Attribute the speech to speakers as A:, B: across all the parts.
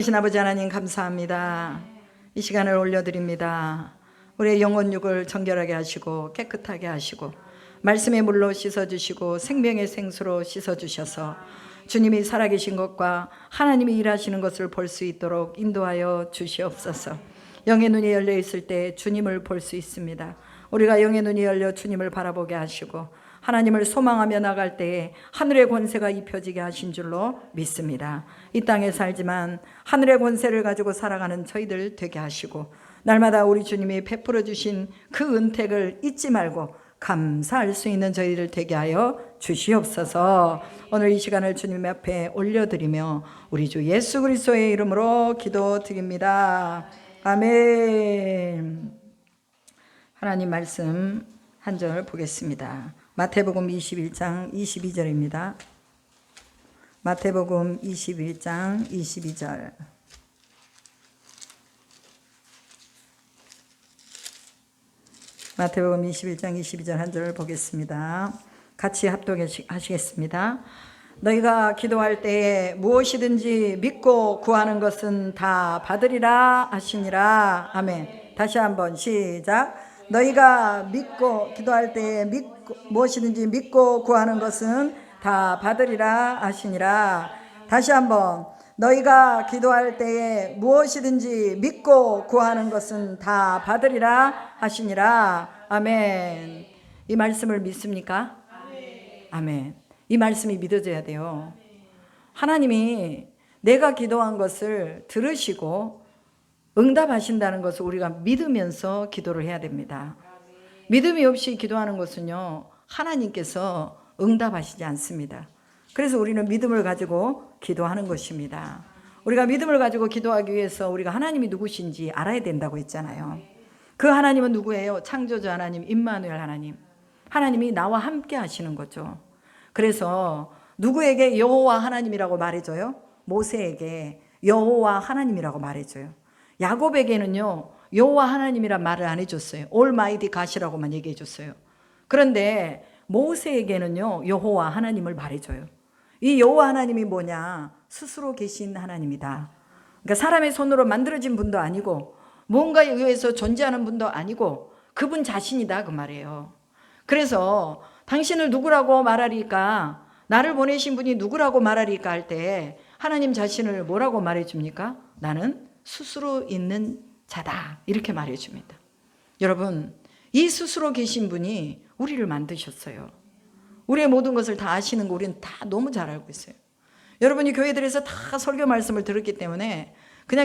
A: 신 아버지 하나님 감사합니다. 이 시간을 올려드립니다. 우리의 영혼육을 정결하게 하시고 깨끗하게 하시고 말씀의 물로 씻어주시고 생명의 생수로 씻어주셔서 주님이 살아계신 것과 하나님이 일하시는 것을 볼 수 있도록 인도하여 주시옵소서. 영의 눈이 열려 있을 때 주님을 볼 수 있습니다. 우리가 영의 눈이 열려 주님을 바라보게 하시고 하나님을 소망하며 나갈 때에 하늘의 권세가 입혀지게 하신 줄로 믿습니다. 이 땅에 살지만 하늘의 권세를 가지고 살아가는 저희들 되게 하시고 날마다 우리 주님이 베풀어 주신 그 은택을 잊지 말고 감사할 수 있는 저희들 되게 하여 주시옵소서. 오늘 이 시간을 주님 앞에 올려드리며 우리 주 예수 그리스도의 이름으로 기도드립니다. 아멘. 하나님 말씀 한 절 보겠습니다. 마태복음 21장 22절입니다. 마태복음 21장 22절. 마태복음 21장 22절 한 절 보겠습니다. 같이 합독하시겠습니다. 너희가 기도할 때에 무엇이든지 믿고 구하는 것은 다 받으리라 하시니라. 아멘. 다시 한번 시작. 너희가 믿고 기도할 때에 무엇이든지 믿고 구하는 것은 다 받으리라 하시니라. 다시 한번. 너희가 기도할 때에 무엇이든지 믿고 구하는 것은 다 받으리라 하시니라. 아멘. 이 말씀을 믿습니까? 아멘. 이 말씀이 믿어져야 돼요. 하나님이 내가 기도한 것을 들으시고 응답하신다는 것을 우리가 믿으면서 기도를 해야 됩니다. 믿음이 없이 기도하는 것은요, 하나님께서 응답하시지 않습니다. 그래서 우리는 믿음을 가지고 기도하는 것입니다. 우리가 믿음을 가지고 기도하기 위해서 우리가 하나님이 누구신지 알아야 된다고 했잖아요. 그 하나님은 누구예요? 창조주 하나님, 임마누엘 하나님. 하나님이 나와 함께 하시는 거죠. 그래서 누구에게 여호와 하나님이라고 말해줘요? 모세에게 여호와 하나님이라고 말해줘요. 야곱에게는요, 여호와 하나님이란 말을 안 해줬어요. 올마이티 갓이라고만 얘기해 줬어요. 그런데 모세에게는요, 여호와 하나님을 말해줘요. 이 여호와 하나님이 뭐냐? 스스로 계신 하나님이다. 그러니까 사람의 손으로 만들어진 분도 아니고 뭔가에 의해서 존재하는 분도 아니고 그분 자신이다 그 말이에요. 그래서 당신을 누구라고 말하리까? 나를 보내신 분이 누구라고 말하리까 할 때 하나님 자신을 뭐라고 말해줍니까? 나는 스스로 있는 자다 이렇게 말해줍니다. 여러분, 이 스스로 계신 분이 우리를 만드셨어요. 우리의 모든 것을 다 아시는 거 우리는 다 너무 잘 알고 있어요. 여러분이 교회들에서 다 설교 말씀을 들었기 때문에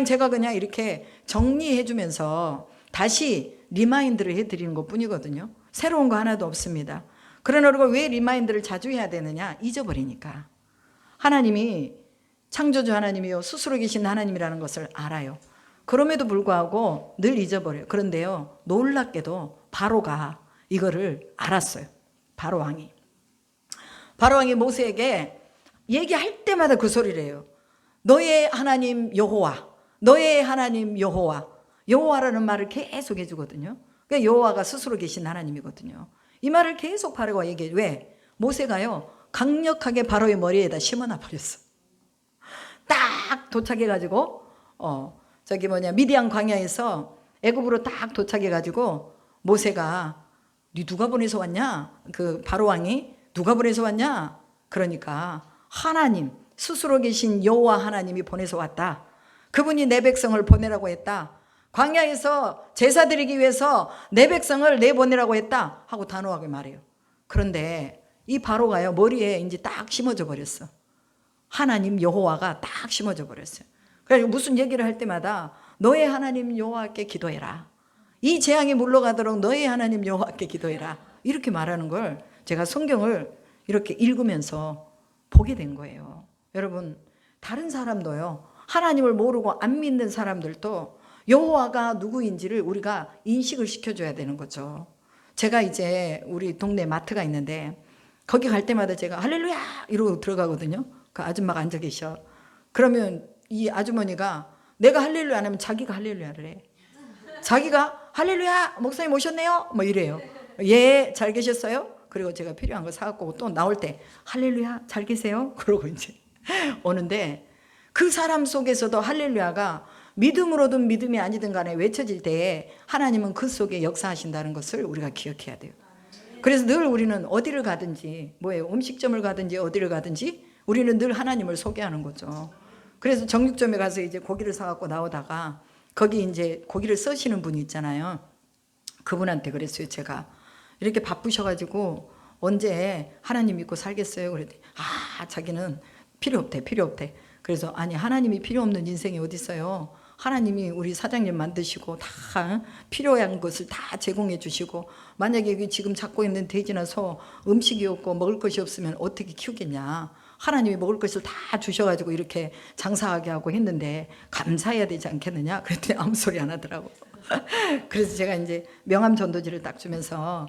A: 제가 이렇게 정리해 주면서 다시 리마인드를 해드리는 것 뿐이거든요. 새로운 거 하나도 없습니다. 그러나 우리가 왜 리마인드를 자주 해야 되느냐? 잊어버리니까. 하나님이 창조주 하나님이요 스스로 계신 하나님이라는 것을 알아요. 그럼에도 불구하고 늘 잊어버려요. 그런데요, 놀랍게도 바로가 이거를 알았어요. 바로 왕이 모세에게 얘기할 때마다 그 소리를 해요. 너의 하나님 여호와, 너의 하나님 여호와. 여호와라는 말을 계속 해주거든요. 그러니까 여호와가 스스로 계신 하나님이거든요. 이 말을 계속 바로가 얘기해요. 왜? 모세가요 강력하게 바로의 머리에다 심어놔 버렸어. 딱 도착해가지고 미디안 광야에서 애굽으로 딱 도착해가지고 모세가 니 누가 보내서 왔냐? 그 바로 왕이 누가 보내서 왔냐? 그러니까 하나님 스스로 계신 여호와 하나님이 보내서 왔다. 그분이 내 백성을 보내라고 했다. 광야에서 제사 드리기 위해서 내 백성을 내보내라고 했다 하고 단호하게 말해요. 그런데 이 바로가요 머리에 이제 딱 심어져 버렸어. 하나님 여호와가 딱 심어져 버렸어요. 그래서 무슨 얘기를 할 때마다 너의 하나님 여호와께 기도해라. 이 재앙이 물러가도록 너의 하나님 여호와께 기도해라. 이렇게 말하는 걸 제가 성경을 이렇게 읽으면서 보게 된 거예요. 여러분, 다른 사람도요, 하나님을 모르고 안 믿는 사람들도 여호와가 누구인지를 우리가 인식을 시켜줘야 되는 거죠. 제가 이제 우리 동네 마트가 있는데 거기 갈 때마다 제가 할렐루야 이러고 들어가거든요. 그 아줌마가 앉아 계셔. 그러면 이 아주머니가 내가 할렐루야 안 하면 자기가 할렐루야를 해. 자기가 할렐루야 목사님 오셨네요 뭐 이래요. 예, 잘 계셨어요? 그리고 제가 필요한 거 사갖고 또 나올 때 할렐루야 잘 계세요? 그러고 이제 오는데 그 사람 속에서도 할렐루야가 믿음으로든 믿음이 아니든 간에 외쳐질 때에 하나님은 그 속에 역사하신다는 것을 우리가 기억해야 돼요. 그래서 늘 우리는 어디를 가든지, 뭐예요? 음식점을 가든지 어디를 가든지 우리는 늘 하나님을 소개하는 거죠. 그래서 정육점에 가서 이제 고기를 사갖고 나오다가 거기 이제 고기를 써시는 분이 있잖아요. 그분한테 그랬어요. 제가 이렇게 바쁘셔가지고 언제 하나님 믿고 살겠어요? 그랬더니 자기는 필요 없대. 그래서 아니, 하나님이 필요 없는 인생이 어디 있어요? 하나님이 우리 사장님 만드시고 다 필요한 것을 다 제공해 주시고, 만약에 여기 지금 잡고 있는 돼지나 소 음식이 없고 먹을 것이 없으면 어떻게 키우겠냐. 하나님이 먹을 것을 다 주셔가지고 이렇게 장사하게 하고 했는데 감사해야 되지 않겠느냐. 그랬더니 아무 소리 안 하더라고. 그래서 제가 이제 명함 전도지를 딱 주면서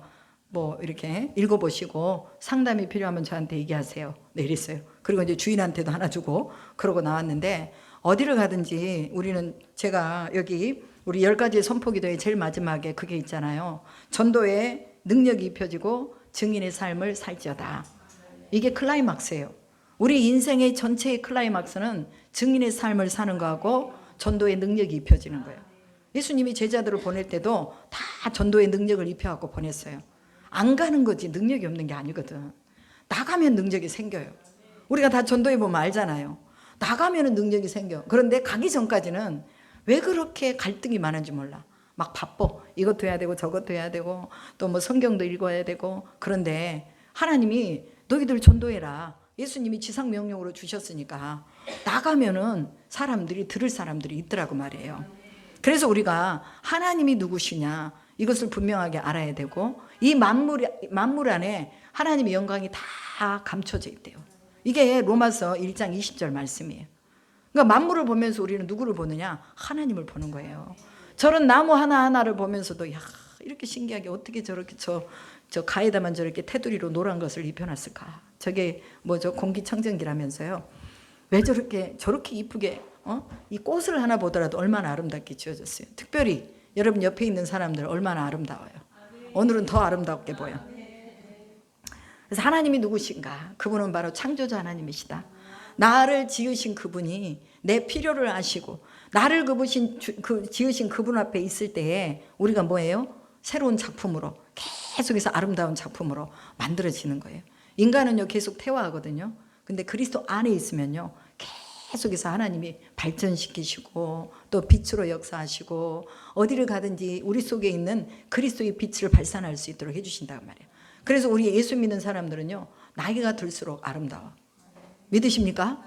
A: 뭐 이렇게 읽어보시고 상담이 필요하면 저한테 얘기하세요. 네, 이랬어요. 그리고 이제 주인한테도 하나 주고 그러고 나왔는데, 어디를 가든지 우리는, 제가 여기 우리 10가지의 선포기도의 제일 마지막에 그게 있잖아요. 전도의 능력이 입혀지고 증인의 삶을 살지어다. 이게 클라이막스예요. 우리 인생의 전체의 클라이막스는 증인의 삶을 사는 거하고 전도의 능력이 입혀지는 거예요. 예수님이 제자들을 보낼 때도 다 전도의 능력을 입혀갖고 보냈어요. 안 가는 거지 능력이 없는 게 아니거든. 나가면 능력이 생겨요. 우리가 다 전도해 보면 알잖아요. 나가면 능력이 생겨. 그런데 가기 전까지는 왜 그렇게 갈등이 많은지 몰라. 막 바빠. 이것도 해야 되고 저것도 해야 되고 또 뭐 성경도 읽어야 되고. 그런데 하나님이 너희들 전도해라. 예수님이 지상명령으로 주셨으니까 나가면은 사람들이, 들을 사람들이 있더라고 말이에요. 그래서 우리가 하나님이 누구시냐 이것을 분명하게 알아야 되고, 이 만물 안에 하나님의 영광이 다 감춰져 있대요. 이게 로마서 1장 20절 말씀이에요. 그러니까 만물을 보면서 우리는 누구를 보느냐? 하나님을 보는 거예요. 저런 나무 하나하나를 보면서도 야, 이렇게 신기하게 어떻게 저렇게 저 가에다만 저렇게 테두리로 노란 것을 입혀놨을까? 저게 뭐죠? 공기청정기라면서요. 왜 저렇게 이쁘게 이 꽃을 하나 보더라도 얼마나 아름답게 지어졌어요. 특별히 여러분 옆에 있는 사람들 얼마나 아름다워요. 오늘은 더 아름답게 보여. 그래서 하나님이 누구신가? 그분은 바로 창조자 하나님이시다. 나를 지으신 그분이 내 필요를 아시고 나를 지으신 그분 앞에 있을 때에 우리가 뭐예요? 새로운 작품으로, 계속해서 아름다운 작품으로 만들어지는 거예요. 인간은요 계속 퇴화하거든요. 근데 그리스도 안에 있으면요 계속해서 하나님이 발전시키시고 또 빛으로 역사하시고 어디를 가든지 우리 속에 있는 그리스도의 빛을 발산할 수 있도록 해주신단 말이에요. 그래서 우리 예수 믿는 사람들은요 나이가 들수록 아름다워. 믿으십니까?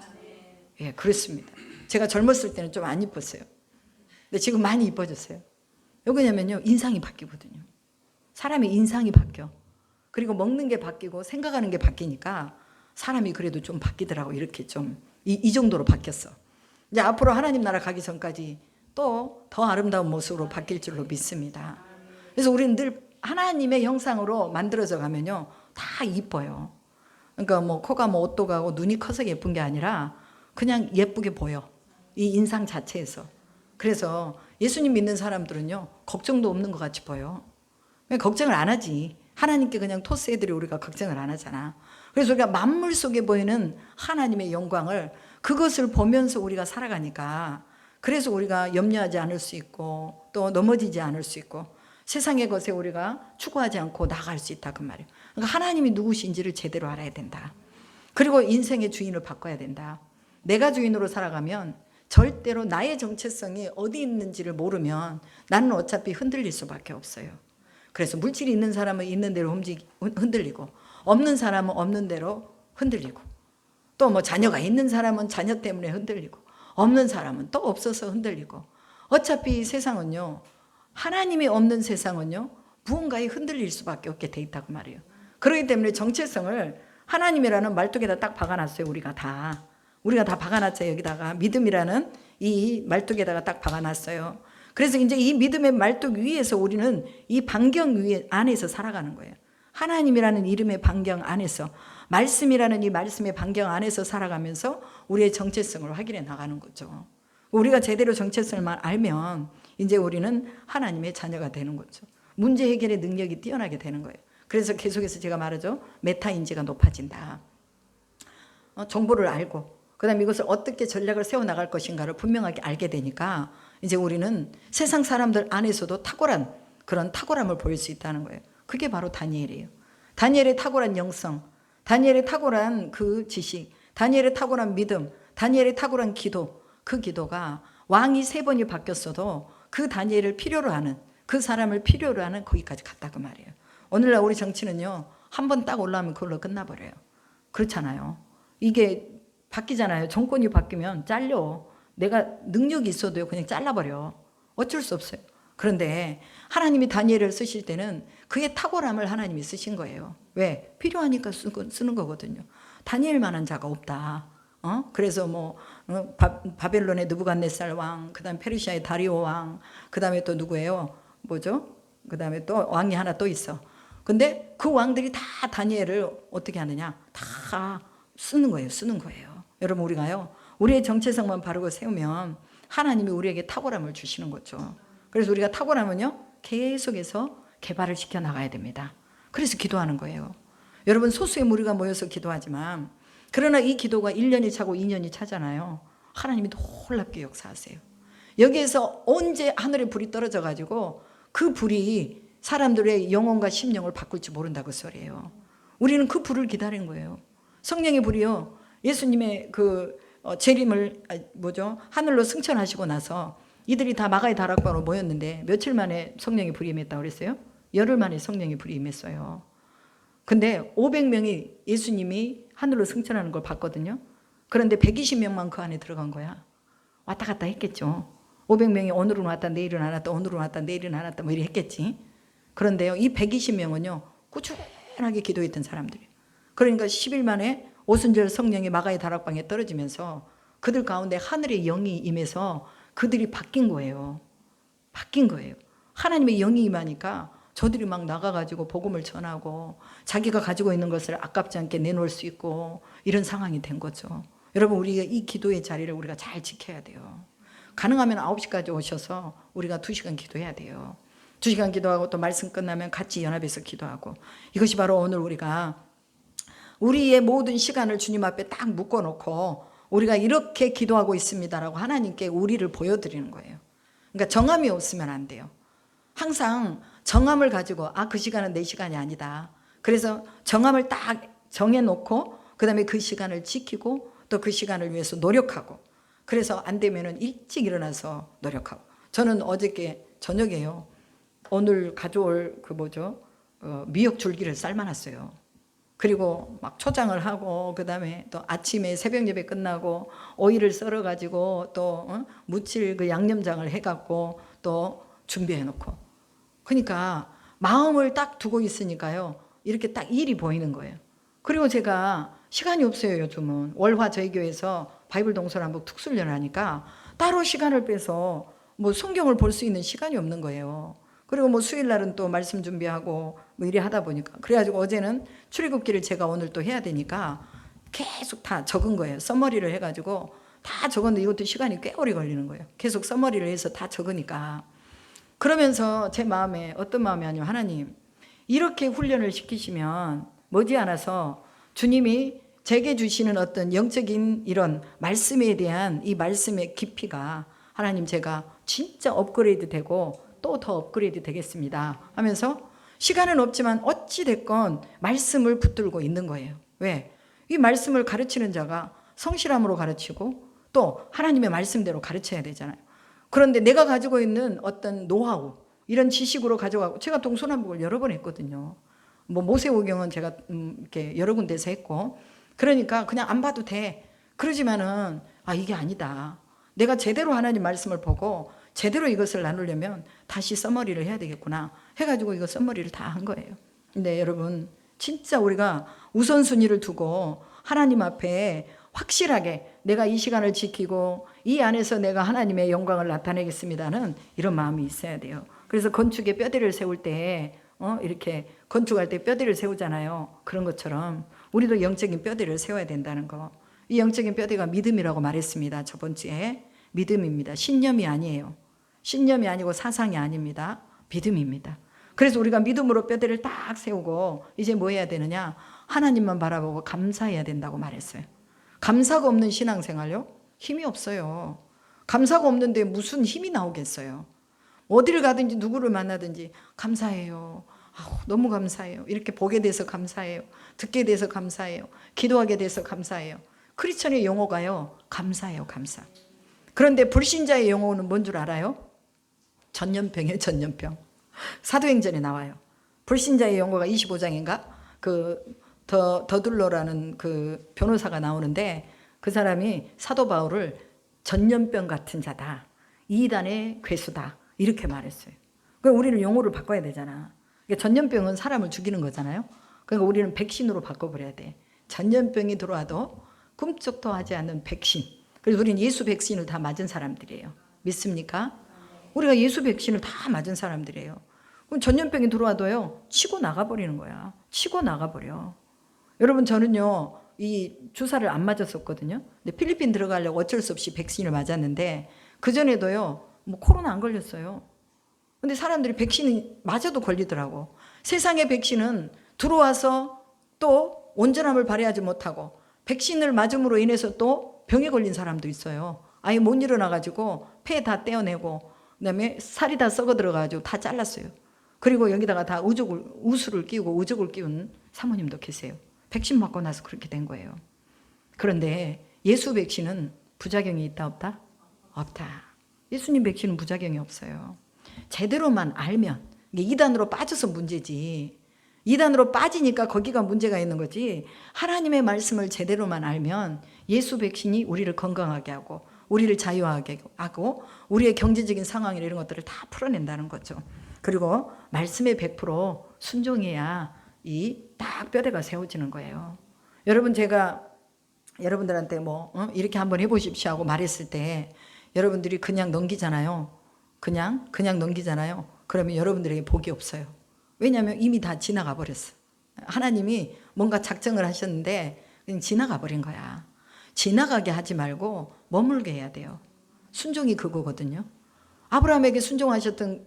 A: 예, 그렇습니다. 제가 젊었을 때는 좀 안 이뻤어요. 근데 지금 많이 이뻐졌어요. 왜냐면요 인상이 바뀌거든요. 사람의 인상이 바뀌어. 그리고 먹는 게 바뀌고 생각하는 게 바뀌니까 사람이 그래도 좀 바뀌더라고. 이렇게 좀 이 정도로 바뀌었어. 이제 앞으로 하나님 나라 가기 전까지 또 더 아름다운 모습으로 바뀔 줄로 믿습니다. 그래서 우리는 늘 하나님의 형상으로 만들어져 가면요 다 이뻐요. 그러니까 뭐 코가 뭐 오똑하고 눈이 커서 예쁜 게 아니라 그냥 예쁘게 보여. 이 인상 자체에서. 그래서 예수님 믿는 사람들은요 걱정도 없는 것 같이 보여. 그냥 걱정을 안 하지. 하나님께 그냥 토스해드리 우리가 걱정을 안 하잖아. 그래서 우리가 만물 속에 보이는 하나님의 영광을, 그것을 보면서 우리가 살아가니까, 그래서 우리가 염려하지 않을 수 있고 또 넘어지지 않을 수 있고 세상의 것에 우리가 추구하지 않고 나아갈 수 있다 그 말이에요. 그러니까 하나님이 누구신지를 제대로 알아야 된다. 그리고 인생의 주인을 바꿔야 된다. 내가 주인으로 살아가면 절대로 나의 정체성이 어디 있는지를 모르면 나는 어차피 흔들릴 수밖에 없어요. 그래서 물질이 있는 사람은 있는 대로 흔들리고 없는 사람은 없는 대로 흔들리고 또 뭐 자녀가 있는 사람은 자녀 때문에 흔들리고 없는 사람은 또 없어서 흔들리고, 어차피 세상은요 하나님이 없는 세상은요 무언가에 흔들릴 수밖에 없게 돼 있다고 말이에요. 그렇기 때문에 정체성을 하나님이라는 말뚝에다 딱 박아놨어요. 우리가 다 박아놨어요. 여기다가 믿음이라는 이 말뚝에다가 딱 박아놨어요. 그래서 이제 이 믿음의 말뚝 위에서 우리는 이 반경 안에서 살아가는 거예요. 하나님이라는 이름의 반경 안에서, 말씀이라는 이 말씀의 반경 안에서 살아가면서 우리의 정체성을 확인해 나가는 거죠. 우리가 제대로 정체성을 알면 이제 우리는 하나님의 자녀가 되는 거죠. 문제 해결의 능력이 뛰어나게 되는 거예요. 그래서 계속해서 제가 말하죠. 메타인지가 높아진다. 정보를 알고 그다음에 이것을 어떻게 전략을 세워나갈 것인가를 분명하게 알게 되니까 이제 우리는 세상 사람들 안에서도 탁월한 그런 탁월함을 보일 수 있다는 거예요. 그게 바로 다니엘이에요. 다니엘의 탁월한 영성, 다니엘의 탁월한 그 지식, 다니엘의 탁월한 믿음, 다니엘의 탁월한 기도, 그 기도가 왕이 3번이 바뀌었어도 그 다니엘을 필요로 하는, 그 사람을 필요로 하는 거기까지 갔다 그 말이에요. 오늘날 우리 정치는요, 한 번 딱 올라오면 그걸로 끝나버려요. 그렇잖아요. 이게 바뀌잖아요. 정권이 바뀌면 잘려. 내가 능력이 있어도요, 그냥 잘라버려. 어쩔 수 없어요. 그런데 하나님이 다니엘을 쓰실 때는 그의 탁월함을 하나님이 쓰신 거예요. 왜? 필요하니까 쓰는 거거든요. 다니엘만한 자가 없다. 그래서 바벨론의 느부갓네살 왕, 그 다음에 페르시아의 다리오 왕, 그 다음에 또 누구예요? 뭐죠? 그 다음에 또 왕이 하나 또 있어. 근데 그 왕들이 다 다니엘을 어떻게 하느냐? 다 쓰는 거예요. 쓰는 거예요. 여러분, 우리가요, 우리의 정체성만 바르고 세우면 하나님이 우리에게 탁월함을 주시는 거죠. 그래서 우리가 탁월함은요, 계속해서 개발을 시켜 나가야 됩니다. 그래서 기도하는 거예요. 여러분, 소수의 무리가 모여서 기도하지만, 그러나 이 기도가 1년이 차고 2년이 차잖아요. 하나님이 놀랍게 역사하세요. 여기에서 언제 하늘에 불이 떨어져 가지고 그 불이 사람들의 영혼과 심령을 바꿀지 모른다고 소리예요. 우리는 그 불을 기다린 거예요. 성령의 불이요, 예수님의 그 재림을 하늘로 승천하시고 나서 이들이 다 마가의 다락방으로 모였는데 며칠 만에 성령의 불이 임했다고 그랬어요? 열흘 만에 성령의 불이 임했어요. 근데 500명이 예수님이 하늘로 승천하는 걸 봤거든요. 그런데 120명만 그 안에 들어간 거야. 왔다 갔다 했겠죠. 500명이 오늘은 왔다 내일은 안 왔다, 오늘은 왔다 내일은 안 왔다, 이렇게 했겠지. 그런데요, 이 120명은요 꾸준하게 기도했던 사람들이에요. 그러니까 10일 만에 오순절 성령이 마가의 다락방에 떨어지면서 그들 가운데 하늘의 영이 임해서 그들이 바뀐 거예요. 바뀐 거예요. 하나님의 영이 임하니까 저들이 막 나가가지고 복음을 전하고 자기가 가지고 있는 것을 아깝지 않게 내놓을 수 있고 이런 상황이 된 거죠. 여러분, 우리가 이 기도의 자리를 우리가 잘 지켜야 돼요. 가능하면 9시까지 오셔서 우리가 2시간 기도해야 돼요. 2시간 기도하고 또 말씀 끝나면 같이 연합해서 기도하고, 이것이 바로 오늘 우리가 우리의 모든 시간을 주님 앞에 딱 묶어놓고 우리가 이렇게 기도하고 있습니다라고 하나님께 우리를 보여드리는 거예요. 그러니까 정함이 없으면 안 돼요. 항상 정함을 가지고 그 시간은 내 시간이 아니다. 그래서 정함을 딱 정해놓고 그 다음에 그 시간을 지키고 또 그 시간을 위해서 노력하고, 그래서 안 되면은 일찍 일어나서 노력하고. 저는 어저께 저녁에요, 오늘 가져올 미역 줄기를 삶아놨어요. 그리고 막 초장을 하고 그 다음에 또 아침에 새벽 예배 끝나고 오이를 썰어가지고 또 무칠 그 양념장을 해갖고 또 준비해놓고, 그러니까 마음을 딱 두고 있으니까요 이렇게 딱 일이 보이는 거예요. 그리고 제가 시간이 없어요. 요즘은 월화 저희 교회에서 바이블 동서남북 특수훈련을 하니까 따로 시간을 빼서 성경을 볼 수 있는 시간이 없는 거예요. 그리고 수요일 날은 또 말씀 준비하고 이래 하다 보니까, 그래가지고 어제는 출애굽기를 제가 오늘 또 해야 되니까 계속 다 적은 거예요. 써머리를 해가지고 다 적었는데 이것도 시간이 꽤 오래 걸리는 거예요. 계속 써머리를 해서 다 적으니까. 그러면서 제 마음에 어떤 마음이 아니면, 하나님 이렇게 훈련을 시키시면 머지않아서 주님이 제게 주시는 어떤 영적인 이런 말씀에 대한 이 말씀의 깊이가, 하나님 제가 진짜 업그레이드 되고 또 더 업그레이드 되겠습니다 하면서 시간은 없지만 어찌 됐건 말씀을 붙들고 있는 거예요. 왜? 이 말씀을 가르치는 자가 성실함으로 가르치고 또 하나님의 말씀대로 가르쳐야 되잖아요. 그런데 내가 가지고 있는 어떤 노하우, 이런 지식으로 가져가고, 제가 동서남북을 여러 번 했거든요. 모세오경은 제가 이렇게 여러 군데서 했고, 그러니까 그냥 안 봐도 돼. 그러지만은 이게 아니다. 내가 제대로 하나님 말씀을 보고 제대로 이것을 나누려면 다시 써머리를 해야 되겠구나 해가지고 이거 써머리를 다 한 거예요. 근데 여러분, 진짜 우리가 우선순위를 두고 하나님 앞에 확실하게 내가 이 시간을 지키고 이 안에서 내가 하나님의 영광을 나타내겠습니다는 이런 마음이 있어야 돼요. 그래서 건축에 뼈대를 세울 때 이렇게 건축할 때 뼈대를 세우잖아요. 그런 것처럼 우리도 영적인 뼈대를 세워야 된다는 거. 이 영적인 뼈대가 믿음이라고 말했습니다. 저번 주에. 믿음입니다. 신념이 아니에요. 신념이 아니고 사상이 아닙니다. 믿음입니다. 그래서 우리가 믿음으로 뼈대를 딱 세우고 이제 뭐 해야 되느냐? 하나님만 바라보고 감사해야 된다고 말했어요. 감사가 없는 신앙생활요? 힘이 없어요. 감사가 없는데 무슨 힘이 나오겠어요. 어디를 가든지 누구를 만나든지 감사해요. 너무 감사해요. 이렇게 보게 돼서 감사해요. 듣게 돼서 감사해요. 기도하게 돼서 감사해요. 크리스천의 용어가요, 감사해요, 감사. 그런데 불신자의 용어는 뭔 줄 알아요? 전염병이에요, 전염병. 사도행전에 나와요. 불신자의 용어가 25장인가? 더둘러라는 그 변호사가 나오는데 그 사람이 사도 바울을 전염병 같은 자다. 이단의 괴수다. 이렇게 말했어요. 그러니까 우리는 용어를 바꿔야 되잖아. 그러니까 전염병은 사람을 죽이는 거잖아요. 그러니까 우리는 백신으로 바꿔버려야 돼. 전염병이 들어와도 꿈쩍도 하지 않는 백신. 그래서 우리는 예수 백신을 다 맞은 사람들이에요. 믿습니까? 우리가 예수 백신을 다 맞은 사람들이에요. 그럼 전염병이 들어와도요, 치고 나가버리는 거야. 치고 나가버려. 여러분, 저는요, 이 주사를 안 맞았었거든요. 근데 필리핀 들어가려고 어쩔 수 없이 백신을 맞았는데, 그전에도요, 코로나 안 걸렸어요. 근데 사람들이 백신이 맞아도 걸리더라고. 세상의 백신은 들어와서 또 온전함을 발휘하지 못하고, 백신을 맞음으로 인해서 또 병에 걸린 사람도 있어요. 아예 못 일어나가지고 폐 다 떼어내고, 그다음에 살이 다 썩어 들어가지고 다 잘랐어요. 그리고 여기다가 다 우수를 끼우고 우족을 끼운 사모님도 계세요. 백신 맞고 나서 그렇게 된 거예요. 그런데 예수 백신은 부작용이 있다 없다? 없다. 예수님 백신은 부작용이 없어요. 제대로만 알면. 이게 2단으로 빠져서 문제지. 2단으로 빠지니까 거기가 문제가 있는 거지. 하나님의 말씀을 제대로만 알면 예수 백신이 우리를 건강하게 하고 우리를 자유하게 하고 우리의 경제적인 상황이나 이런 것들을 다 풀어낸다는 거죠. 그리고 말씀에 100% 순종해야 이 딱 뼈대가 세워지는 거예요. 여러분, 제가 여러분들한테 이렇게 한번 해보십시오 하고 말했을 때 여러분들이 그냥 넘기잖아요. 그냥 넘기잖아요. 그러면 여러분들에게 복이 없어요. 왜냐하면 이미 다 지나가 버렸어. 하나님이 뭔가 작정을 하셨는데 그냥 지나가 버린 거야. 지나가게 하지 말고 머물게 해야 돼요. 순종이 그거거든요. 아브라함에게 순종하셨던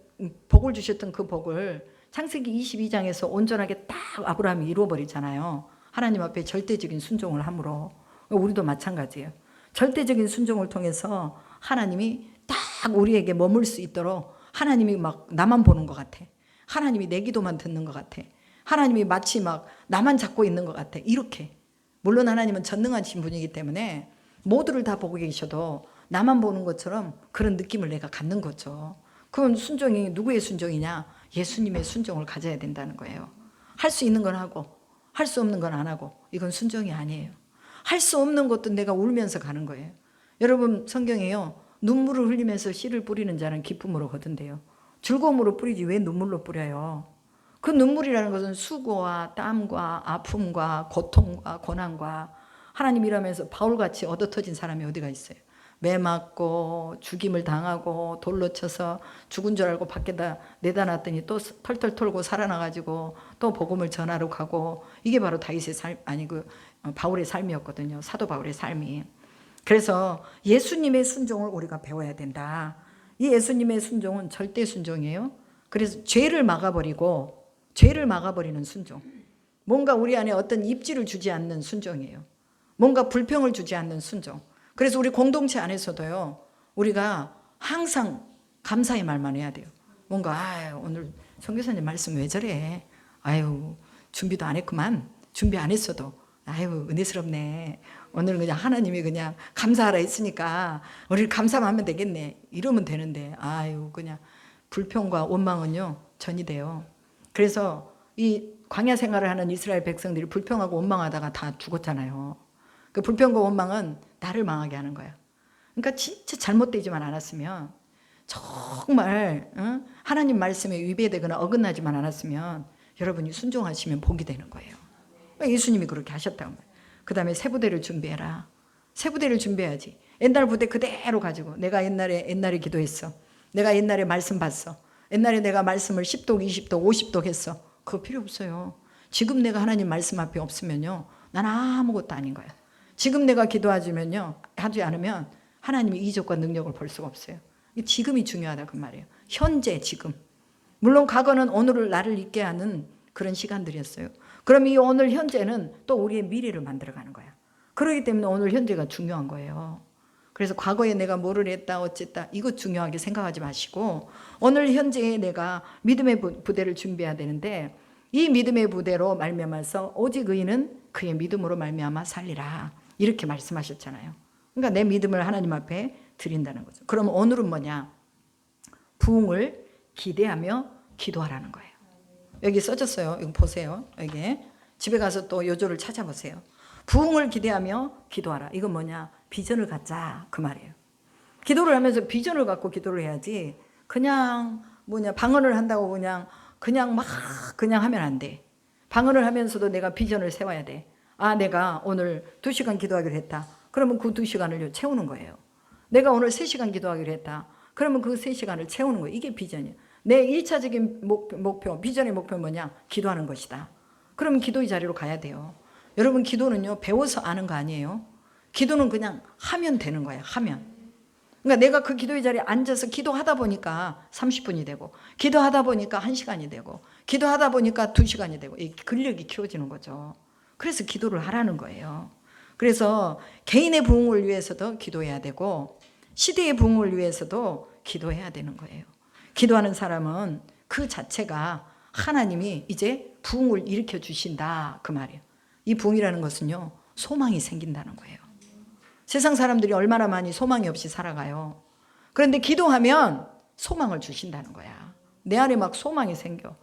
A: 복을 주셨던 그 복을 창세기 22장에서 온전하게 딱 아브라함이 이루어버리잖아요. 하나님 앞에 절대적인 순종을 함으로. 우리도 마찬가지예요. 절대적인 순종을 통해서 하나님이 딱 우리에게 머물 수 있도록 하나님이 막 나만 보는 것 같아. 하나님이 내 기도만 듣는 것 같아. 하나님이 마치 막 나만 잡고 있는 것 같아. 이렇게. 물론 하나님은 전능하신 분이기 때문에 모두를 다 보고 계셔도 나만 보는 것처럼 그런 느낌을 내가 갖는 거죠. 그건 순종이 누구의 순종이냐? 예수님의 순종을 가져야 된다는 거예요. 할 수 있는 건 하고 할 수 없는 건 안 하고 이건 순종이 아니에요. 할 수 없는 것도 내가 울면서 가는 거예요. 여러분, 성경에요, 눈물을 흘리면서 씨를 뿌리는 자는 기쁨으로 거둔대요. 즐거움으로 뿌리지 왜 눈물로 뿌려요? 그 눈물이라는 것은 수고와 땀과 아픔과 고통과 고난과, 하나님 일하면서 바울같이 얻어터진 사람이 어디가 있어요? 매 맞고 죽임을 당하고 돌로 쳐서 죽은 줄 알고 밖에다 내다 놨더니 또 털털 털고 살아나가지고 또 복음을 전하러 가고, 이게 바로 다윗의 삶, 바울의 삶이었거든요. 사도 바울의 삶이. 그래서 예수님의 순종을 우리가 배워야 된다. 이 예수님의 순종은 절대 순종이에요. 그래서 죄를 막아버리는 순종. 뭔가 우리 안에 어떤 입지를 주지 않는 순종이에요. 뭔가 불평을 주지 않는 순종. 그래서 우리 공동체 안에서도요, 우리가 항상 감사의 말만 해야 돼요. 뭔가 오늘 선교사님 말씀 왜 저래? 준비도 안 했구만. 준비 안 했어도 은혜스럽네. 오늘 그냥 하나님이 그냥 감사하라 했으니까 우리를 감사만 하면 되겠네. 이러면 되는데 그냥 불평과 원망은요 전이 돼요. 그래서 이 광야 생활을 하는 이스라엘 백성들이 불평하고 원망하다가 다 죽었잖아요. 그 불평과 원망은 나를 망하게 하는 거야. 그러니까 진짜 잘못되지만 않았으면, 정말 하나님 말씀에 위배되거나 어긋나지만 않았으면 여러분이 순종하시면 복이 되는 거예요. 예수님이 그렇게 하셨다고 말이에요. 그 다음에 새 부대를 준비해라. 새 부대를 준비해야지. 옛날 부대 그대로 가지고, 내가 옛날에 기도했어. 내가 옛날에 말씀 봤어. 옛날에 내가 말씀을 10독, 20독, 50독 했어. 그거 필요 없어요. 지금 내가 하나님 말씀 앞에 없으면요, 난 아무것도 아닌 거야. 지금 내가 기도하지면요, 하지 않으면 하나님의 이적과 능력을 볼 수가 없어요. 지금이 중요하다 그 말이에요. 현재, 지금. 물론 과거는 오늘을 나를 잊게 하는 그런 시간들이었어요. 그럼 이 오늘 현재는 또 우리의 미래를 만들어가는 거야. 그렇기 때문에 오늘 현재가 중요한 거예요. 그래서 과거에 내가 뭐를 했다 어쨌다 이거 중요하게 생각하지 마시고 오늘 현재에 내가 믿음의 부대를 준비해야 되는데 이 믿음의 부대로 말미암아서 오직 의인은 그의 믿음으로 말미암아 살리라 이렇게 말씀하셨잖아요. 그러니까 내 믿음을 하나님 앞에 드린다는 거죠. 그럼 오늘은 뭐냐? 부흥을 기대하며 기도하라는 거예요. 여기 써졌어요. 이거 보세요. 여기 집에 가서 또 요조를 찾아보세요. 부흥을 기대하며 기도하라. 이건 뭐냐? 비전을 갖자 그 말이에요. 기도를 하면서 비전을 갖고 기도를 해야지 그냥 방언을 한다고 그냥 막 그냥 하면 안 돼. 방언을 하면서도 내가 비전을 세워야 돼. 아, 내가 오늘 2시간 기도하기로 했다. 그러면 그 2시간을 채우는 거예요. 내가 오늘 3시간 기도하기로 했다. 그러면 그 3시간을 채우는 거예요. 이게 비전이에요. 내 1차적인 목표, 비전의 목표는 뭐냐? 기도하는 것이다. 그러면 기도의 자리로 가야 돼요. 여러분 기도는요 배워서 아는 거 아니에요. 기도는 그냥 하면 되는 거예요. 하면. 그러니까 내가 그 기도의 자리에 앉아서 기도하다 보니까 30분이 되고 기도하다 보니까 1시간이 되고 기도하다 보니까 2시간이 되고 이 근력이 키워지는 거죠. 그래서 기도를 하라는 거예요. 그래서 개인의 부흥을 위해서도 기도해야 되고 시대의 부흥을 위해서도 기도해야 되는 거예요. 기도하는 사람은 그 자체가 하나님이 이제 부흥을 일으켜 주신다 그 말이에요. 이 부흥이라는 것은요 소망이 생긴다는 거예요. 세상 사람들이 얼마나 많이 소망이 없이 살아가요. 그런데 기도하면 소망을 주신다는 거야. 내 안에 막 소망이 생겨.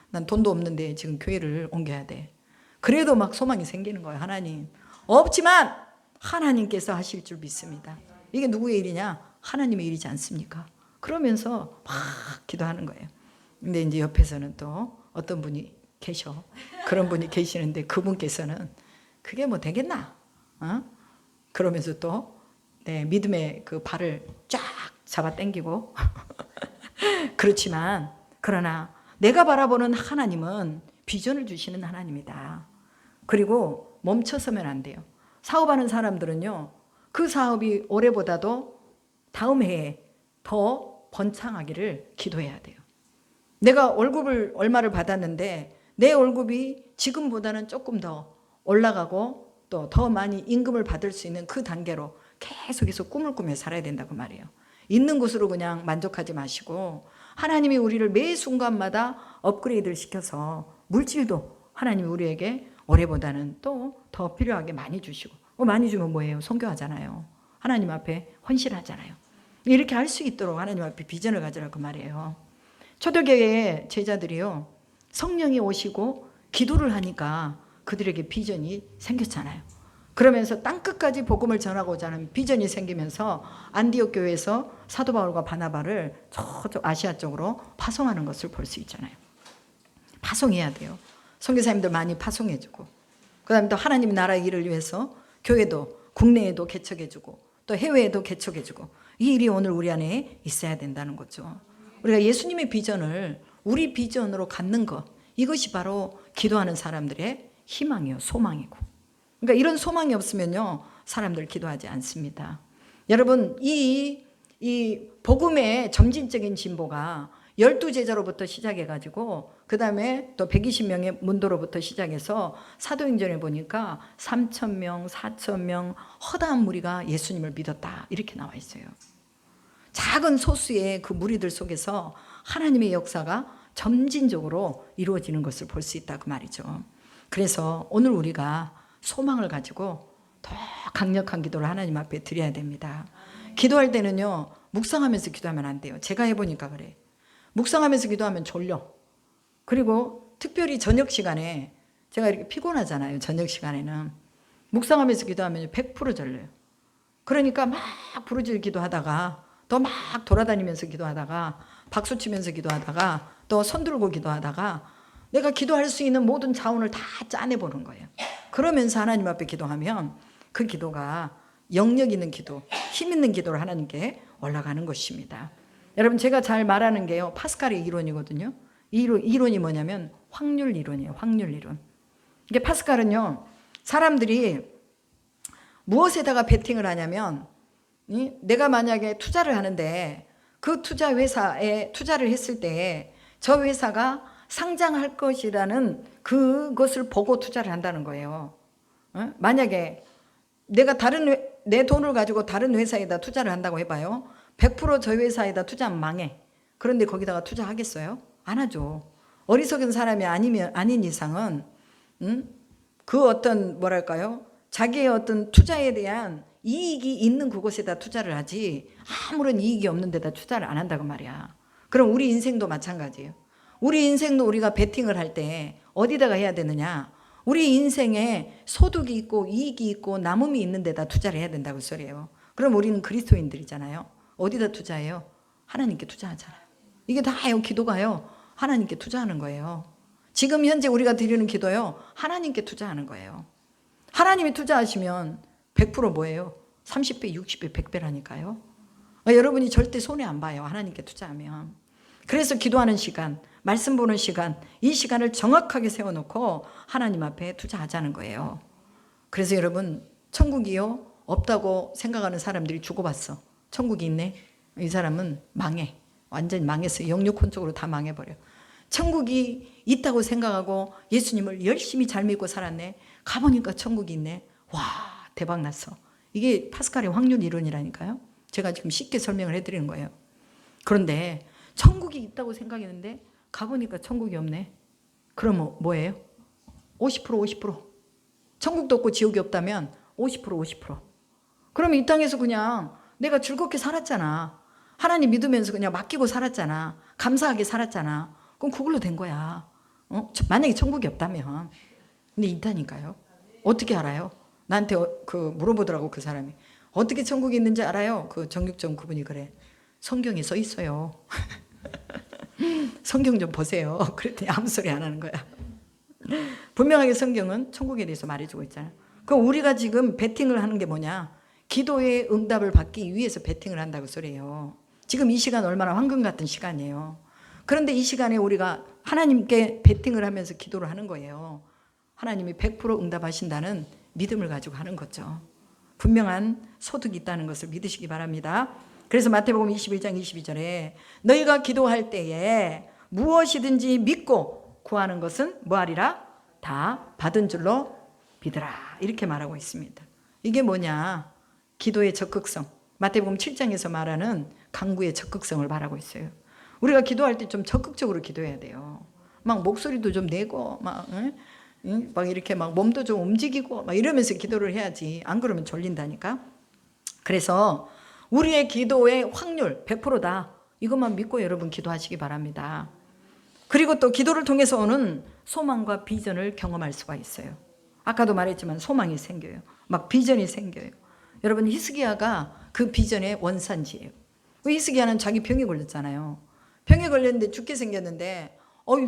A: 난 돈도 없는데 지금 교회를 옮겨야 돼. 그래도 막 소망이 생기는 거예요. 하나님 없지만 하나님께서 하실 줄 믿습니다. 이게 누구의 일이냐? 하나님의 일이지 않습니까? 그러면서 막 기도하는 거예요. 근데 이제 옆에서는 또 어떤 분이 계셔. 그런 분이 계시는데 그분께서는 그게 뭐 되겠나? 그러면서 또 내 믿음의 그 발을 쫙 잡아 당기고 그렇지만 그러나 내가 바라보는 하나님은 비전을 주시는 하나님이다. 그리고 멈춰서면 안 돼요. 사업하는 사람들은요 그 사업이 올해보다도 다음 해에 더 번창하기를 기도해야 돼요. 내가 월급을 얼마를 받았는데 내 월급이 지금보다는 조금 더 올라가고 또 더 많이 임금을 받을 수 있는 그 단계로 계속해서 꿈을 꾸며 살아야 된다고 말이에요. 있는 것으로 그냥 만족하지 마시고 하나님이 우리를 매 순간마다 업그레이드를 시켜서 물질도 하나님이 우리에게 올해보다는 또 더 필요하게 많이 주시고 많이 주면 뭐예요? 선교하잖아요. 하나님 앞에 헌신하잖아요. 이렇게 할 수 있도록 하나님 앞에 비전을 가지라고 말이에요. 초대교회의 제자들이요 성령이 오시고 기도를 하니까 그들에게 비전이 생겼잖아요. 그러면서 땅끝까지 복음을 전하고자 하는 비전이 생기면서 안디옥 교회에서 사도 바울과 바나바를 저쪽 아시아 쪽으로 파송하는 것을 볼 수 있잖아요. 파송해야 돼요. 선교사님들 많이 파송해주고 그 다음에 또 하나님 나라의 일을 위해서 교회도 국내에도 개척해주고 또 해외에도 개척해주고 이 일이 오늘 우리 안에 있어야 된다는 거죠. 우리가 예수님의 비전을 우리 비전으로 갖는 것 이것이 바로 기도하는 사람들의 희망이요 소망이고 그러니까 이런 소망이 없으면요 사람들 기도하지 않습니다. 여러분 이 복음의 점진적인 진보가 12제자로부터 시작해가지고 그 다음에 또 120명의 문도로부터 시작해서 사도행전에 보니까 3,000명, 4,000명 허다한 무리가 예수님을 믿었다 이렇게 나와 있어요. 작은 소수의 그 무리들 속에서 하나님의 역사가 점진적으로 이루어지는 것을 볼 수 있다 그 말이죠. 그래서 오늘 우리가 소망을 가지고 더 강력한 기도를 하나님 앞에 드려야 됩니다. 기도할 때는요 묵상하면서 기도하면 안 돼요. 제가 해보니까 그래. 묵상하면서 기도하면 졸려. 그리고 특별히 저녁 시간에 제가 이렇게 피곤하잖아요. 저녁 시간에는 묵상하면서 기도하면 100% 졸려요. 그러니까 막 부르짖어 기도하다가 또 막 돌아다니면서 기도하다가 박수치면서 기도하다가 또 손 들고 기도하다가 내가 기도할 수 있는 모든 자원을 다 짜내보는 거예요. 그러면서 하나님 앞에 기도하면 그 기도가 영역 있는 기도, 힘 있는 기도를 하나님께 올라가는 것입니다. 여러분 제가 잘 말하는 게요 파스칼의 이론이거든요. 이 이론이 뭐냐면 확률 이론이에요. 확률 이론. 이게 파스칼은요 사람들이 무엇에다가 베팅을 하냐면 내가 만약에 투자를 하는데 그 투자 회사에 투자를 했을 때 저 회사가 상장할 것이라는 그것을 보고 투자를 한다는 거예요. 만약에 내가 내 돈을 가지고 다른 회사에다 투자를 한다고 해봐요. 100% 저희 회사에다 투자하면 망해. 그런데 거기다가 투자하겠어요? 안 하죠. 어리석은 사람이 아닌 이상은 그 어떤 뭐랄까요? 자기의 어떤 투자에 대한 이익이 있는 그곳에다 투자를 하지 아무런 이익이 없는 데다 투자를 안 한다고 말이야. 그럼 우리 인생도 마찬가지예요. 우리 인생도 우리가 베팅을 할 때 어디다가 해야 되느냐? 우리 인생에 소득이 있고 이익이 있고 남음이 있는 데다 투자를 해야 된다고 소리예요. 그럼 우리는 그리스도인들이잖아요. 어디다 투자해요? 하나님께 투자하잖아요. 이게 다요. 기도가요. 하나님께 투자하는 거예요. 지금 현재 우리가 드리는 기도요. 하나님께 투자하는 거예요. 하나님이 투자하시면 100% 뭐예요? 30배, 60배, 100배라니까요. 여러분이 절대 손해 안 봐요. 하나님께 투자하면. 그래서 기도하는 시간, 말씀 보는 시간, 이 시간을 정확하게 세워놓고 하나님 앞에 투자하자는 거예요. 그래서 여러분, 천국이요? 없다고 생각하는 사람들이 죽어봤어. 천국이 있네? 이 사람은 망해. 완전히 망했어요. 영육혼 쪽으로 다 망해버려. 천국이 있다고 생각하고 예수님을 열심히 잘 믿고 살았네. 가보니까 천국이 있네. 와, 대박 났어. 이게 파스칼의 확률 이론이라니까요. 제가 지금 쉽게 설명을 해드리는 거예요. 그런데 천국이 있다고 생각했는데 가보니까 천국이 없네. 그러면 뭐예요? 50% 50%. 천국도 없고 지옥이 없다면 50% 50%. 그러면 이 땅에서 그냥 내가 즐겁게 살았잖아. 하나님 믿으면서 그냥 맡기고 살았잖아. 감사하게 살았잖아. 그럼 그걸로 된 거야. 만약에 천국이 없다면. 근데 있다니까요. 어떻게 알아요? 나한테 물어보더라고 그 사람이. 어떻게 천국이 있는지 알아요? 그 정육점 그분이 그래. 성경에 써 있어요. 성경 좀 보세요. 그랬더니 아무 소리 안 하는 거야. 분명하게 성경은 천국에 대해서 말해주고 있잖아요. 그럼 우리가 지금 베팅을 하는 게 뭐냐? 기도의 응답을 받기 위해서 베팅을 한다고 소리예요. 지금 이 시간 얼마나 황금 같은 시간이에요. 그런데 이 시간에 우리가 하나님께 베팅을 하면서 기도를 하는 거예요. 하나님이 100% 응답하신다는 믿음을 가지고 하는 거죠. 분명한 소득이 있다는 것을 믿으시기 바랍니다. 그래서 마태복음 21장 22절에 너희가 기도할 때에 무엇이든지 믿고 구하는 것은 뭐하리라? 다 받은 줄로 믿으라. 이렇게 말하고 있습니다. 이게 뭐냐? 기도의 적극성. 마태복음 7장에서 말하는 강구의 적극성을 말하고 있어요. 우리가 기도할 때 좀 적극적으로 기도해야 돼요. 막 목소리도 좀 내고 막 이렇게 막 몸도 좀 움직이고 막 이러면서 기도를 해야지. 안 그러면 졸린다니까. 그래서 우리의 기도의 확률 100%다. 이것만 믿고 여러분 기도하시기 바랍니다. 그리고 또 기도를 통해서 오는 소망과 비전을 경험할 수가 있어요. 아까도 말했지만 소망이 생겨요. 막 비전이 생겨요. 여러분 히스기야가 그 비전의 원산지예요. 히스기야는 자기 병에 걸렸잖아요. 병에 걸렸는데 죽게 생겼는데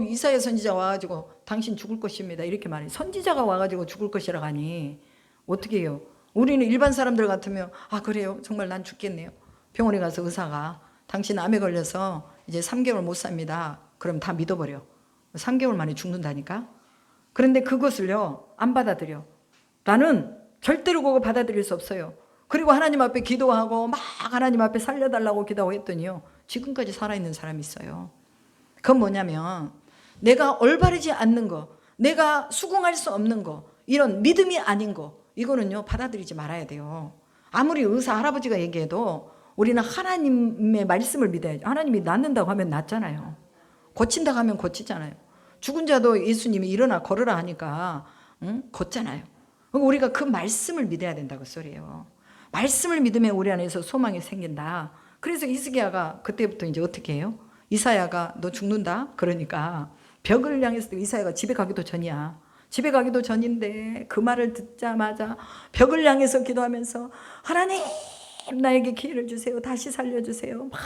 A: 이사야 선지자 와가지고 당신 죽을 것입니다. 이렇게 말해요. 선지자가 와가지고 죽을 것이라고 하니 어떻게 해요? 우리는 일반 사람들 같으면 그래요? 정말 난 죽겠네요. 병원에 가서 의사가 당신 암에 걸려서 이제 3개월 못 삽니다. 그럼 다 믿어버려. 3개월 만에 죽는다니까. 그런데 그것을요 안 받아들여. 나는 절대로 그거 받아들일 수 없어요. 그리고 하나님 앞에 기도하고 막 하나님 앞에 살려달라고 기도했더니요 지금까지 살아있는 사람이 있어요. 그건 뭐냐면 내가 올바르지 않는 거, 내가 수긍할 수 없는 거, 이런 믿음이 아닌 거, 이거는요 받아들이지 말아야 돼요. 아무리 의사 할아버지가 얘기해도 우리는 하나님의 말씀을 믿어야죠. 하나님이 낫는다고 하면 낫잖아요. 고친다고 하면 고치잖아요. 죽은 자도 예수님이 일어나 걸으라 하니까 걷잖아요. 우리가 그 말씀을 믿어야 된다고 소리예요. 말씀을 믿으면 우리 안에서 소망이 생긴다. 그래서 히스기야가 그때부터 이제 어떻게 해요? 이사야가 너 죽는다? 그러니까 벽을 향해서 이사야가 집에 가기도 전이야. 집에 가기도 전인데 그 말을 듣자마자 벽을 향해서 기도하면서 하나님 나에게 기회를 주세요. 다시 살려주세요. 막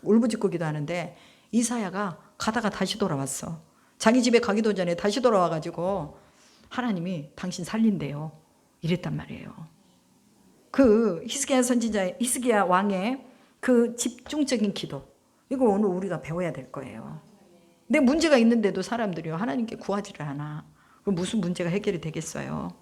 A: 울부짖고 기도하는데 이사야가 가다가 다시 돌아왔어. 자기 집에 가기도 전에 다시 돌아와가지고 하나님이 당신 살린대요. 이랬단 말이에요. 그 히스기야 선지자, 히스기야 왕의 그 집중적인 기도, 이거 오늘 우리가 배워야 될 거예요. 근데 문제가 있는데도 사람들이 하나님께 구하지를 않아. 그럼 무슨 문제가 해결이 되겠어요?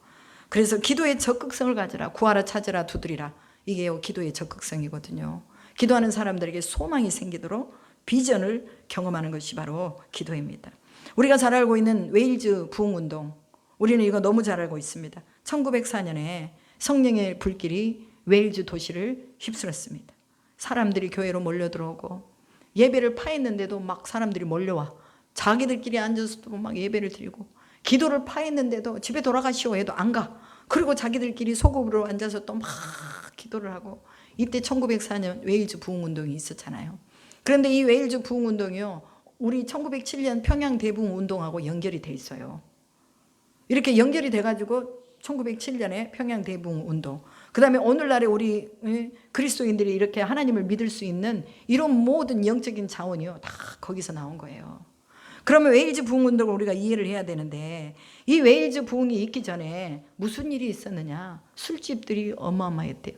A: 그래서 기도의 적극성을 가지라. 구하라, 찾으라, 두드리라. 이게 기도의 적극성이거든요. 기도하는 사람들에게 소망이 생기도록 비전을 경험하는 것이 바로 기도입니다. 우리가 잘 알고 있는 웨일즈 부흥운동, 우리는 이거 너무 잘 알고 있습니다. 1904년에 성령의 불길이 웨일즈 도시를 휩쓸었습니다. 사람들이 교회로 몰려들어오고 예배를 파했는데도 막 사람들이 몰려와. 자기들끼리 앉아서도 막 예배를 드리고 기도를 파했는데도 집에 돌아가시오 해도 안 가. 그리고 자기들끼리 소급으로 앉아서 또 막 기도를 하고. 이때 1904년 웨일즈 부흥운동이 있었잖아요. 그런데 이 웨일즈 부흥운동이요, 우리 1907년 평양 대부흥운동하고 연결이 돼 있어요. 이렇게 연결이 돼가지고 1907년에 평양 대부흥운동, 그 다음에 오늘날에 우리 그리스도인들이 이렇게 하나님을 믿을 수 있는 이런 모든 영적인 자원이요, 다 거기서 나온 거예요. 그러면 웨일즈 부흥운동을 우리가 이해를 해야 되는데, 이 웨일즈 부흥이 있기 전에 무슨 일이 있었느냐? 술집들이 어마어마했대요.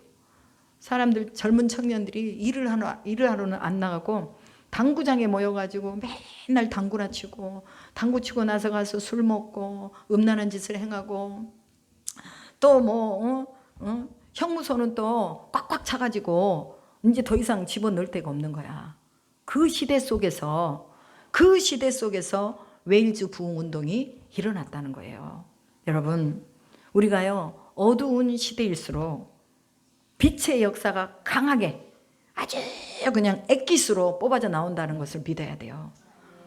A: 사람들, 젊은 청년들이 일을 하러는 안 나가고 당구장에 모여가지고 맨날 당구나 치고, 당구 치고 나서 가서 술 먹고 음란한 짓을 행하고, 또 형무소는 또 꽉꽉 차가지고 이제 더 이상 집어넣을 데가 없는 거야. 그 시대 속에서 웨일즈 부흥운동이 일어났다는 거예요. 여러분, 우리가요, 어두운 시대일수록 빛의 역사가 강하게 아주 그냥 액기스로 뽑아져 나온다는 것을 믿어야 돼요.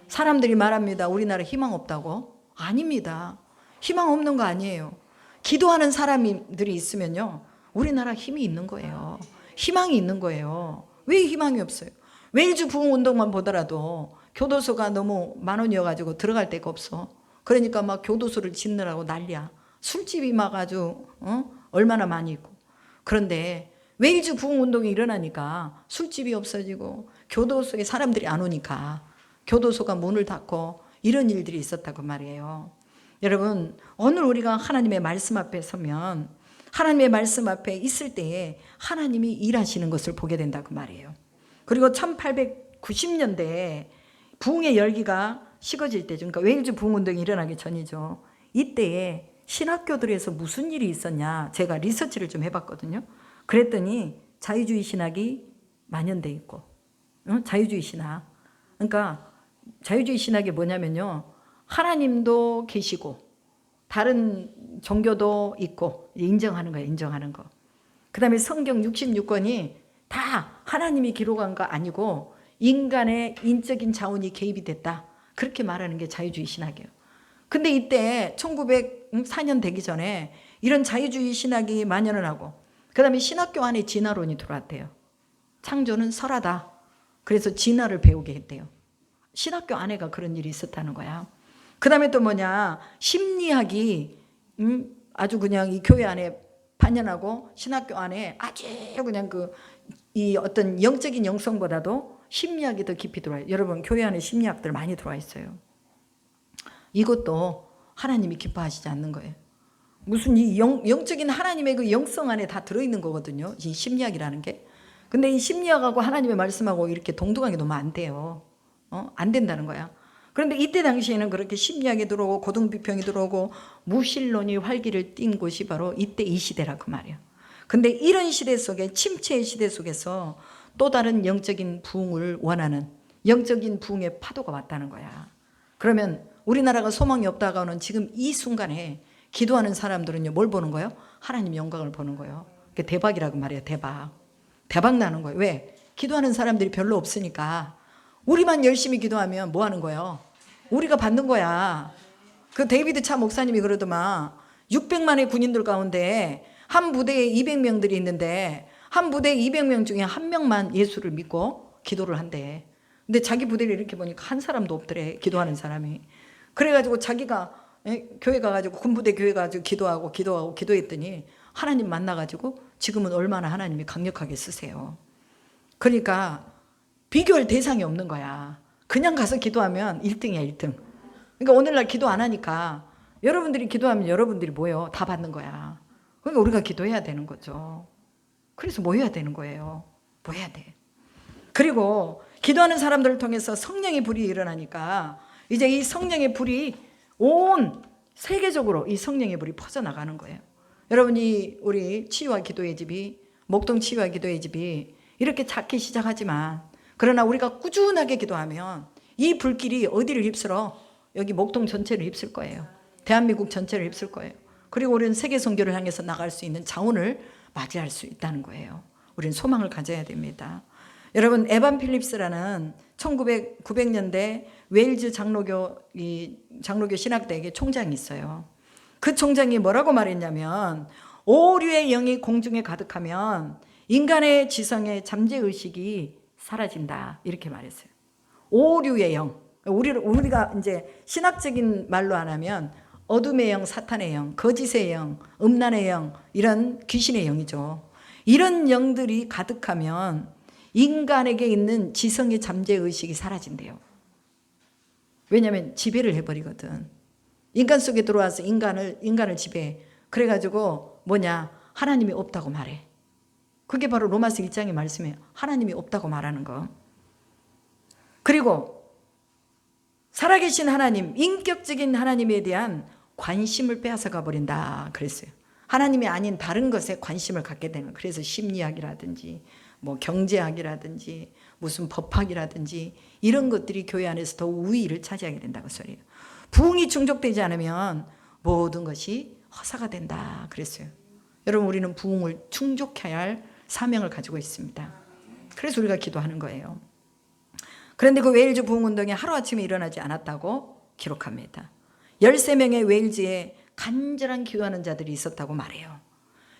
A: 사람들이 말합니다. 우리나라 희망 없다고? 아닙니다. 희망 없는 거 아니에요. 기도하는 사람들이 있으면요, 우리나라 힘이 있는 거예요. 희망이 있는 거예요. 왜 희망이 없어요? 웨일즈 부흥운동만 보더라도 교도소가 너무 만원이어가지고 들어갈 데가 없어. 그러니까 막 교도소를 짓느라고 난리야. 술집이 막 아주 얼마나 많이 있고. 그런데 웨일즈 부흥운동이 일어나니까 술집이 없어지고 교도소에 사람들이 안 오니까 교도소가 문을 닫고 이런 일들이 있었다고 말이에요. 여러분, 오늘 우리가 하나님의 말씀 앞에 서면, 하나님의 말씀 앞에 있을 때에 하나님이 일하시는 것을 보게 된다고 말이에요. 그리고 1890년대에 부흥의 열기가 식어질 때죠. 그러니까 웨일즈 부흥운동이 일어나기 전이죠. 이때에 신학교들에서 무슨 일이 있었냐, 제가 리서치를 좀 해봤거든요. 그랬더니 자유주의 신학이 만연돼 있고, 자유주의 신학. 그러니까 자유주의 신학이 뭐냐면요, 하나님도 계시고 다른 종교도 있고 인정하는 거예요. 인정하는 거. 그 다음에 성경 66권이 다 하나님이 기록한 거 아니고 인간의 인적인 자원이 개입이 됐다, 그렇게 말하는 게 자유주의 신학이에요. 근데 이때 1904년 되기 전에 이런 자유주의 신학이 만연을 하고, 그 다음에 신학교 안에 진화론이 들어왔대요. 창조는 설하다. 그래서 진화를 배우게 했대요. 신학교 안에가 그런 일이 있었다는 거야. 그 다음에 또 뭐냐, 심리학이 아주 그냥 이 교회 안에 반연하고 신학교 안에 아주 그냥 이 어떤 영적인 영성보다도 심리학이 더 깊이 들어와요. 여러분, 교회 안에 심리학들 많이 들어와 있어요. 이것도 하나님이 기뻐하시지 않는 거예요. 무슨 이 영적인 하나님의 그 영성 안에 다 들어있는 거거든요, 이 심리학이라는 게. 근데 이 심리학하고 하나님의 말씀하고 이렇게 동등하게 놓으면 안 돼요. 안 된다는 거야. 그런데 이때 당시에는 그렇게 심리학이 들어오고 고등비평이 들어오고 무신론이 활기를 띈 곳이 바로 이때 이 시대라고 말이에요. 근데 이런 시대 속에, 침체의 시대 속에서 또 다른 영적인 부흥을 원하는 영적인 부흥의 파도가 왔다는 거야. 그러면 우리나라가 소망이 없다가는 지금 이 순간에 기도하는 사람들은요, 뭘 보는 거예요? 하나님 영광을 보는 거예요. 그게 대박이라고 말해요. 대박 나는 거예요. 왜? 기도하는 사람들이 별로 없으니까. 우리만 열심히 기도하면 뭐 하는 거예요? 우리가 받는 거야. 그 데이비드 차 목사님이 그러더만, 600만의 군인들 가운데 한 부대에 200명들이 있는데 한 부대에 200명 중에 한 명만 예수를 믿고 기도를 한대. 근데 자기 부대를 이렇게 보니까 한 사람도 없더래, 기도하는 사람이. 그래가지고 자기가 교회 가가지고, 군부대 교회 가가지고 기도했더니 하나님 만나가지고 지금은 얼마나 하나님이 강력하게 쓰세요. 그러니까 비교할 대상이 없는 거야. 그냥 가서 기도하면 1등이야, 1등. 그러니까 오늘날 기도 안 하니까 여러분들이 기도하면 여러분들이 뭐예요? 다 받는 거야. 그러니까 우리가 기도해야 되는 거죠. 그래서 뭐 해야 되는 거예요? 뭐 해야 돼? 그리고 기도하는 사람들을 통해서 성령의 불이 일어나니까 이제 이 성령의 불이 온 세계적으로 이 성령의 불이 퍼져나가는 거예요. 여러분이 우리 치유와 기도의 집이, 목동 치유와 기도의 집이 이렇게 작게 시작하지만, 그러나 우리가 꾸준하게 기도하면 이 불길이 어디를 휩쓸어? 여기 목동 전체를 휩쓸 거예요. 대한민국 전체를 휩쓸 거예요. 그리고 우리는 세계 선교를 향해서 나갈 수 있는 자원을 맞이할 수 있다는 거예요. 우리는 소망을 가져야 됩니다. 여러분, 에반 필립스라는 1900년대 웨일즈 장로교 신학대학의 총장이 있어요. 그 총장이 뭐라고 말했냐면, 오류의 영이 공중에 가득하면 인간의 지성의 잠재의식이 사라진다, 이렇게 말했어요. 오류의 영, 우리가 이제 신학적인 말로 안 하면 어둠의 영, 사탄의 영, 거짓의 영, 음란의 영, 이런 귀신의 영이죠. 이런 영들이 가득하면 인간에게 있는 지성의 잠재의식이 사라진대요. 왜냐하면 지배를 해버리거든. 인간 속에 들어와서 인간을 지배해. 그래가지고 하나님이 없다고 말해. 그게 바로 로마서 1장의 말씀이에요. 하나님이 없다고 말하는 거. 그리고 살아계신 하나님, 인격적인 하나님에 대한 관심을 빼앗아가 버린다 그랬어요. 하나님이 아닌 다른 것에 관심을 갖게 되는. 그래서 심리학이라든지 경제학이라든지 무슨 법학이라든지 이런 것들이 교회 안에서 더 우위를 차지하게 된다고 소리예요. 부흥이 충족되지 않으면 모든 것이 허사가 된다 그랬어요. 여러분, 우리는 부흥을 충족해야 할 사명을 가지고 있습니다. 그래서 우리가 기도하는 거예요. 그런데 그 웨일즈 부흥운동이 하루아침에 일어나지 않았다고 기록합니다. 13명의 웨일즈에 간절한 기도하는 자들이 있었다고 말해요.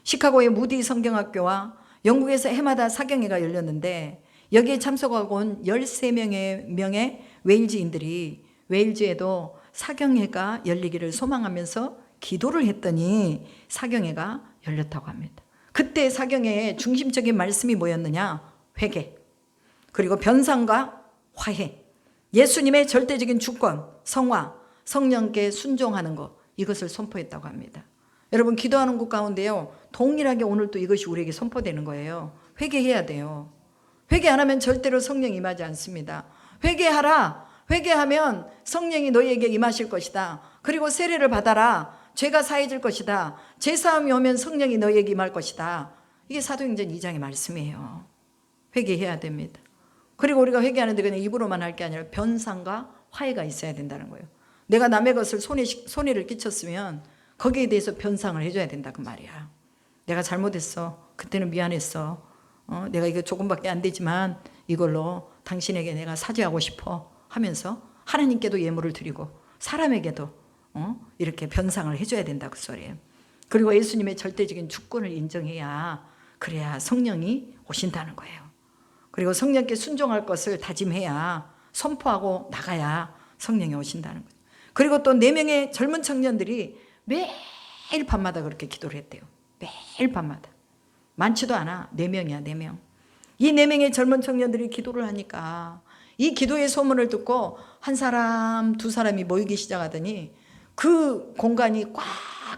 A: 시카고의 무디 성경학교와 영국에서 해마다 사경회가 열렸는데, 여기에 참석하고 온 13명의 웨일즈인들이 웨일즈에도 사경회가 열리기를 소망하면서 기도를 했더니 사경회가 열렸다고 합니다. 그때 사경회의 중심적인 말씀이 뭐였느냐? 회개, 그리고 변상과 화해, 예수님의 절대적인 주권, 성화, 성령께 순종하는 것, 이것을 선포했다고 합니다. 여러분, 기도하는 것 가운데요, 동일하게 오늘 또 이것이 우리에게 선포되는 거예요. 회개해야 돼요. 회개 안 하면 절대로 성령이 임하지 않습니다. 회개하라. 회개하면 성령이 너희에게 임하실 것이다. 그리고 세례를 받아라. 죄가 사해질 것이다. 제사함이 오면 성령이 너희에게 임할 것이다. 이게 사도행전 2장의 말씀이에요. 회개해야 됩니다. 그리고 우리가 회개하는데 그냥 입으로만 할 게 아니라 변상과 화해가 있어야 된다는 거예요. 내가 남의 것을 손해를 끼쳤으면 거기에 대해서 변상을 해줘야 된다 그 말이야. 내가 잘못했어. 그때는 미안했어. 내가 이거 조금밖에 안 되지만 이걸로 당신에게 내가 사죄하고 싶어 하면서 하나님께도 예물을 드리고 사람에게도 이렇게 변상을 해줘야 된다 그 소리예요. 그리고 예수님의 절대적인 주권을 인정해야, 그래야 성령이 오신다는 거예요. 그리고 성령께 순종할 것을 다짐해야, 선포하고 나가야 성령이 오신다는 거죠. 그리고 또 4명의 젊은 청년들이 매일 밤마다 그렇게 기도를 했대요. 매일 밤마다. 많지도 않아. 4명이야, 4명. 이 4명의 젊은 청년들이 기도를 하니까 이 기도의 소문을 듣고 한 사람, 2사람이 모이기 시작하더니 그 공간이 꽉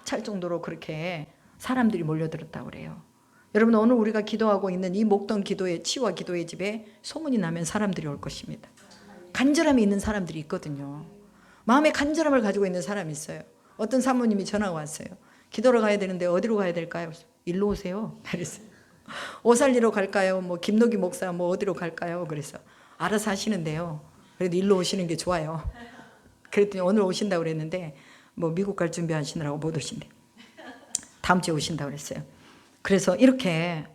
A: 찰 정도로 그렇게 사람들이 몰려들었다고 그래요. 여러분, 오늘 우리가 기도하고 있는 이 목동 기도의 치유와 기도의 집에 소문이 나면 사람들이 올 것입니다. 간절함이 있는 사람들이 있거든요. 마음에 간절함을 가지고 있는 사람이 있어요. 어떤 사모님이 전화가 왔어요. 기도로 가야 되는데 어디로 가야 될까요? 일로 오세요. 그랬어요. 오살리로 갈까요? 김노기 목사 어디로 갈까요? 그래서 알아서 하시는데요. 그래도 일로 오시는 게 좋아요. 그랬더니 오늘 오신다고 그랬는데 미국 갈 준비하시느라고 못 오신대. 다음 주에 오신다고 그랬어요. 그래서 이렇게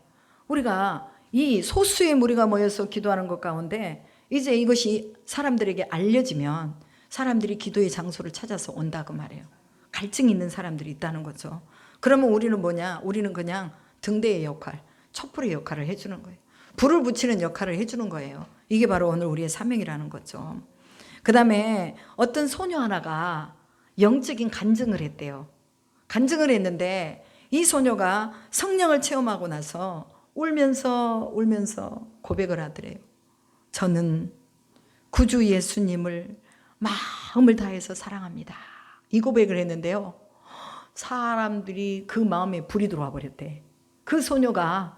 A: 우리가 이 소수의 무리가 모여서 기도하는 것 가운데 이제 이것이 사람들에게 알려지면 사람들이 기도의 장소를 찾아서 온다고 말해요. 갈증이 있는 사람들이 있다는 거죠. 그러면 우리는 우리는 그냥 등대의 역할, 촛불의 역할을 해주는 거예요. 불을 붙이는 역할을 해주는 거예요. 이게 바로 오늘 우리의 사명이라는 거죠. 그 다음에 어떤 소녀 하나가 영적인 간증을 했대요. 간증을 했는데 이 소녀가 성령을 체험하고 나서 울면서 고백을 하더래요. 저는 구주 예수님을 마음을 다해서 사랑합니다. 이 고백을 했는데요. 사람들이 그 마음에 불이 들어와 버렸대. 그 소녀가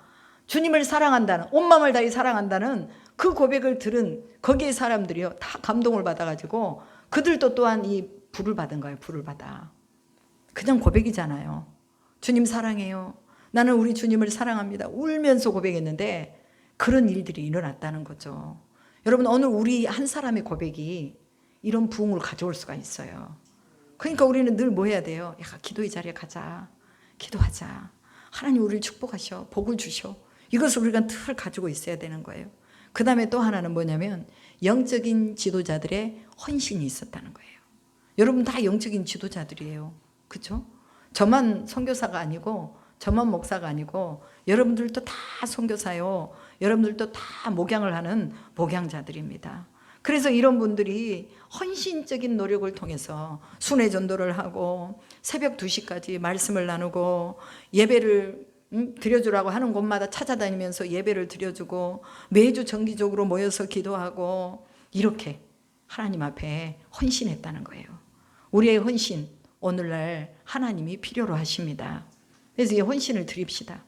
A: 주님을 사랑한다는, 온 마음을 다해 사랑한다는 그 고백을 들은 거기에 사람들이요, 다 감동을 받아가지고 그들도 또한 이 불을 받은 거예요. 불을 받아. 그냥 고백이잖아요. 주님 사랑해요. 나는 우리 주님을 사랑합니다. 울면서 고백했는데 그런 일들이 일어났다는 거죠. 여러분, 오늘 우리 한 사람의 고백이 이런 부흥을 가져올 수가 있어요. 그러니까 우리는 늘 뭐 해야 돼요? 야, 기도의 자리에 가자. 기도하자. 하나님 우리를 축복하셔. 복을 주셔. 이것을 우리가 늘 가지고 있어야 되는 거예요. 그 다음에 또 하나는 뭐냐면 영적인 지도자들의 헌신이 있었다는 거예요. 여러분 다 영적인 지도자들이에요. 그렇죠? 저만 선교사가 아니고 저만 목사가 아니고 여러분들도 다 선교사요. 여러분들도 다 목양을 하는 목양자들입니다. 그래서 이런 분들이 헌신적인 노력을 통해서 순회 전도를 하고 새벽 2시까지 말씀을 나누고 예배를 드려주라고 하는 곳마다 찾아다니면서 예배를 드려주고 매주 정기적으로 모여서 기도하고 이렇게 하나님 앞에 헌신했다는 거예요. 우리의 헌신 오늘날 하나님이 필요로 하십니다. 그래서 이 헌신을 드립시다.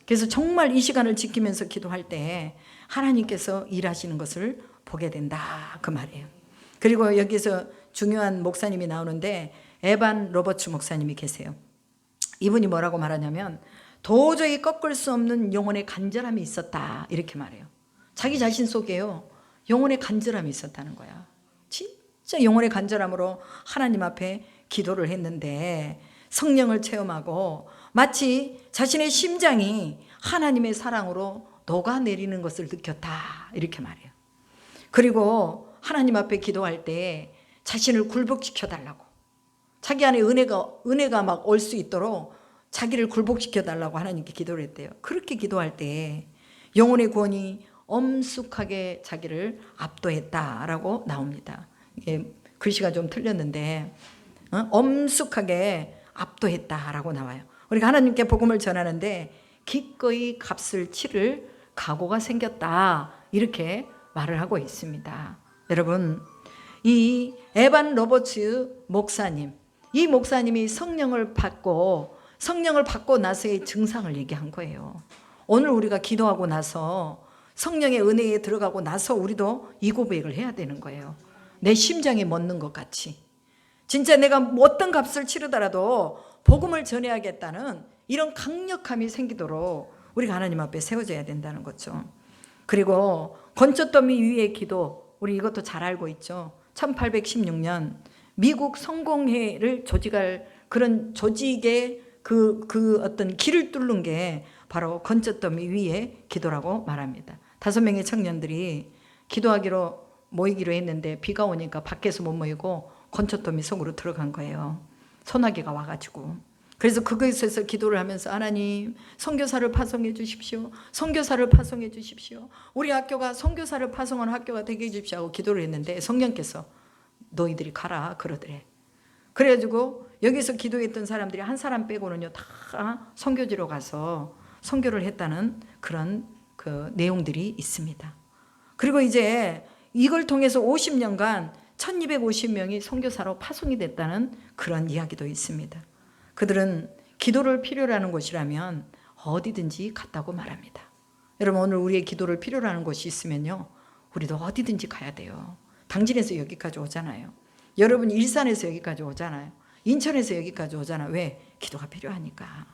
A: 그래서 정말 이 시간을 지키면서 기도할 때 하나님께서 일하시는 것을 보게 된다 그 말이에요. 그리고 여기서 중요한 목사님이 나오는데 에반 로버츠 목사님이 계세요. 이분이 뭐라고 말하냐면 도저히 꺾을 수 없는 영혼의 간절함이 있었다 이렇게 말해요. 자기 자신 속에요 영혼의 간절함이 있었다는 거야. 진짜 영혼의 간절함으로 하나님 앞에 기도를 했는데 성령을 체험하고 마치 자신의 심장이 하나님의 사랑으로 녹아내리는 것을 느꼈다 이렇게 말해요. 그리고 하나님 앞에 기도할 때 자신을 굴복시켜 달라고, 자기 안에 은혜가 막 올 수 있도록 자기를 굴복시켜 달라고 하나님께 기도를 했대요. 그렇게 기도할 때 영혼의 구원이 엄숙하게 자기를 압도했다라고 나옵니다. 이게 글씨가 좀 틀렸는데 엄숙하게 압도했다라고 나와요. 우리가 하나님께 복음을 전하는데 기꺼이 값을 치를 각오가 생겼다 이렇게 말을 하고 있습니다. 여러분 이 에반 로버츠 목사님, 이 목사님이 성령을 받고 나서의 증상을 얘기한 거예요. 오늘 우리가 기도하고 나서 성령의 은혜에 들어가고 나서 우리도 이 고백을 해야 되는 거예요. 내 심장이 멎는 것 같이 진짜 내가 어떤 값을 치르더라도 복음을 전해야겠다는 이런 강력함이 생기도록 우리가 하나님 앞에 세워져야 된다는 거죠. 그리고 건초더미 위의 기도, 우리 이것도 잘 알고 있죠. 1816년 미국 성공회를 조직할 그런 조직의 그 어떤 길을 뚫는 게 바로 건초더미 위의 기도라고 말합니다. 5명의 청년들이 기도하기로 모이기로 했는데 비가 오니까 밖에서 못 모이고 건초더미 속으로 들어간 거예요. 소나기가 와가지고. 그래서 그것에서 기도를 하면서 하나님 선교사를 파송해 주십시오. 선교사를 파송해 주십시오. 우리 학교가 선교사를 파송하는 학교가 되게 해주십시오 하고 기도를 했는데 성령께서 너희들이 가라 그러더래. 그래가지고 여기서 기도했던 사람들이 한 사람 빼고는요 다 선교지로 가서 선교를 했다는 그런 그 내용들이 있습니다. 그리고 이제 이걸 통해서 50년간 1250명이 선교사로 파송이 됐다는 그런 이야기도 있습니다. 그들은 기도를 필요로 하는 곳이라면 어디든지 갔다고 말합니다. 여러분 오늘 우리의 기도를 필요로 하는 곳이 있으면요 우리도 어디든지 가야 돼요. 당진에서 여기까지 오잖아요. 여러분 일산에서 여기까지 오잖아요. 인천에서 여기까지 오잖아요. 왜? 기도가 필요하니까.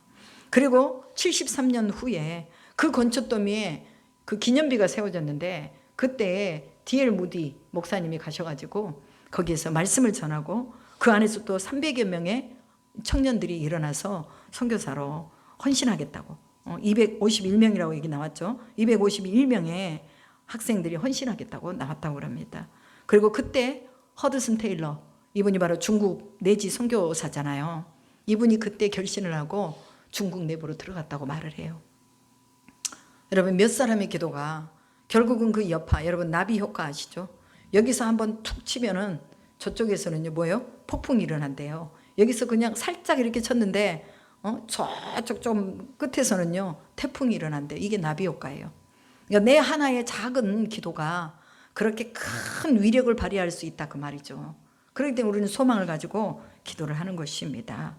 A: 그리고 73년 후에 그 건초더미에 그 기념비가 세워졌는데 그때 D.L. 무디 목사님이 가셔가지고 거기에서 말씀을 전하고 그 안에서 또 300여 명의 청년들이 일어나서 선교사로 헌신하겠다고 251명이라고 얘기 나왔죠. 251명의 학생들이 헌신하겠다고 나왔다고 합니다. 그리고 그때 허드슨 테일러 이분이 바로 중국 내지 선교사잖아요. 이분이 그때 결신을 하고 중국 내부로 들어갔다고 말을 해요. 여러분 몇 사람의 기도가 결국은 그 여파, 여러분 나비 효과 아시죠? 여기서 한번 툭 치면은 저쪽에서는요 뭐예요? 폭풍이 일어난대요. 여기서 그냥 살짝 이렇게 쳤는데 저쪽 좀 끝에서는요 태풍이 일어난대. 이게 나비 효과예요. 그러니까 내 하나의 작은 기도가 그렇게 큰 위력을 발휘할 수 있다 그 말이죠. 그렇기 때문에 우리는 소망을 가지고 기도를 하는 것입니다.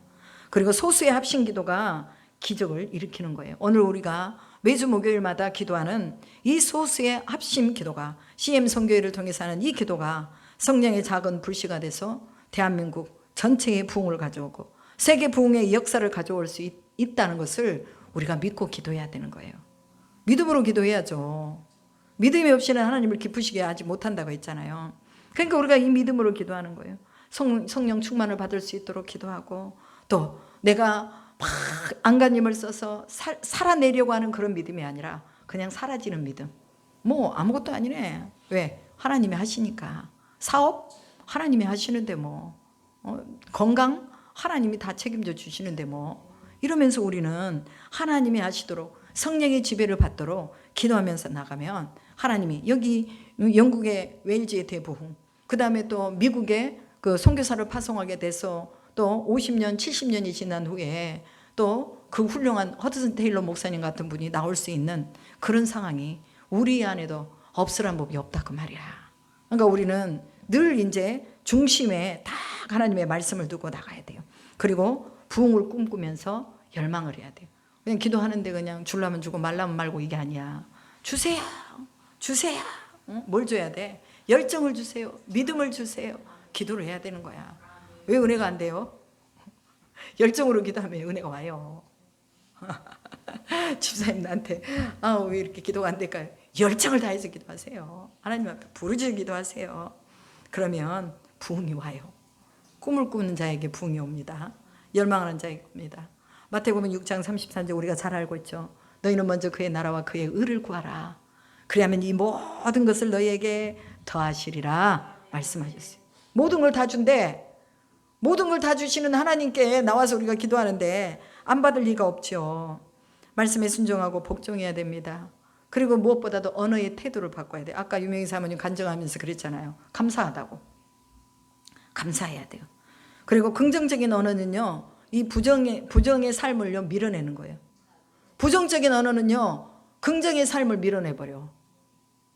A: 그리고 소수의 합심 기도가 기적을 일으키는 거예요. 오늘 우리가 매주 목요일마다 기도하는 이 소수의 합심 기도가 CM 선교회를 통해서 하는 이 기도가 성령의 작은 불씨가 돼서 대한민국 전체의 부흥을 가져오고 세계 부흥의 역사를 가져올 수 있다는 것을 우리가 믿고 기도해야 되는 거예요. 믿음으로 기도해야죠. 믿음이 없이는 하나님을 기쁘시게 하지 못한다고 했잖아요. 그러니까 우리가 이 믿음으로 기도하는 거예요. 성령 충만을 받을 수 있도록 기도하고, 또 내가 막 안간힘을 써서 살아내려고 하는 그런 믿음이 아니라 그냥 사라지는 믿음. 뭐 아무것도 아니네. 왜? 하나님이 하시니까. 사업? 하나님이 하시는데 뭐. 건강? 하나님이 다 책임져 주시는데 뭐. 이러면서 우리는 하나님이 하시도록 성령의 지배를 받도록 기도하면서 나가면, 하나님이 여기 영국의 웨일즈의 대부흥, 그 다음에 또 미국의 그 선교사를 파송하게 돼서 또 50년, 70년이 지난 후에 또 그 훌륭한 허드슨 테일러 목사님 같은 분이 나올 수 있는 그런 상황이 우리 안에도 없으란 법이 없다 그 말이야. 그러니까 우리는 늘 이제 중심에 딱 하나님의 말씀을 두고 나가야 돼요. 그리고 부흥을 꿈꾸면서 열망을 해야 돼요. 그냥 기도하는데 그냥 주려면 주고 말라면 말고 이게 아니야. 주세요. 주세요. 뭘 줘야 돼? 열정을 주세요. 믿음을 주세요. 기도를 해야 되는 거야. 왜 은혜가 안 돼요? 열정으로 기도하면 은혜가 와요. 집사님 나한테 왜 이렇게 기도가 안 될까요? 열정을 다해서 기도하세요. 하나님 앞에 부르짖어 기도하세요. 그러면 부흥이 와요. 꿈을 꾸는 자에게 부흥이 옵니다. 열망하는 자에게 옵니다. 마태복음 6장 33절 우리가 잘 알고 있죠. 너희는 먼저 그의 나라와 그의 의를 구하라. 그리하면 이 모든 것을 너희에게 더하시리라 말씀하셨어요. 모든 걸 다 준대. 모든 걸 다 주시는 하나님께 나와서 우리가 기도하는데 안 받을 리가 없죠. 말씀에 순종하고 복종해야 됩니다. 그리고 무엇보다도 언어의 태도를 바꿔야 돼요. 아까 유명희 사모님 간증하면서 그랬잖아요. 감사하다고. 감사해야 돼요. 그리고 긍정적인 언어는요, 이 부정의 삶을요 밀어내는 거예요. 부정적인 언어는요 긍정의 삶을 밀어내버려.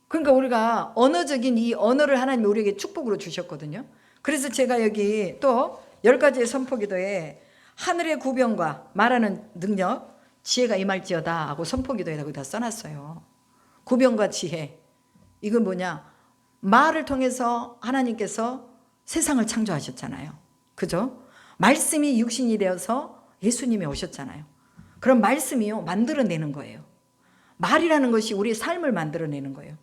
A: 그러니까 우리가 언어적인 이 언어를 하나님이 우리에게 축복으로 주셨거든요. 그래서 제가 여기 또 10가지의 선포기도에 하늘의 구변과 말하는 능력, 지혜가 임할지어다 하고 선포기도에다 거기다 써놨어요. 구변과 지혜, 이건 뭐냐? 말을 통해서 하나님께서 세상을 창조하셨잖아요. 그죠? 말씀이 육신이 되어서 예수님이 오셨잖아요. 그럼 말씀이요 만들어내는 거예요. 말이라는 것이 우리의 삶을 만들어내는 거예요.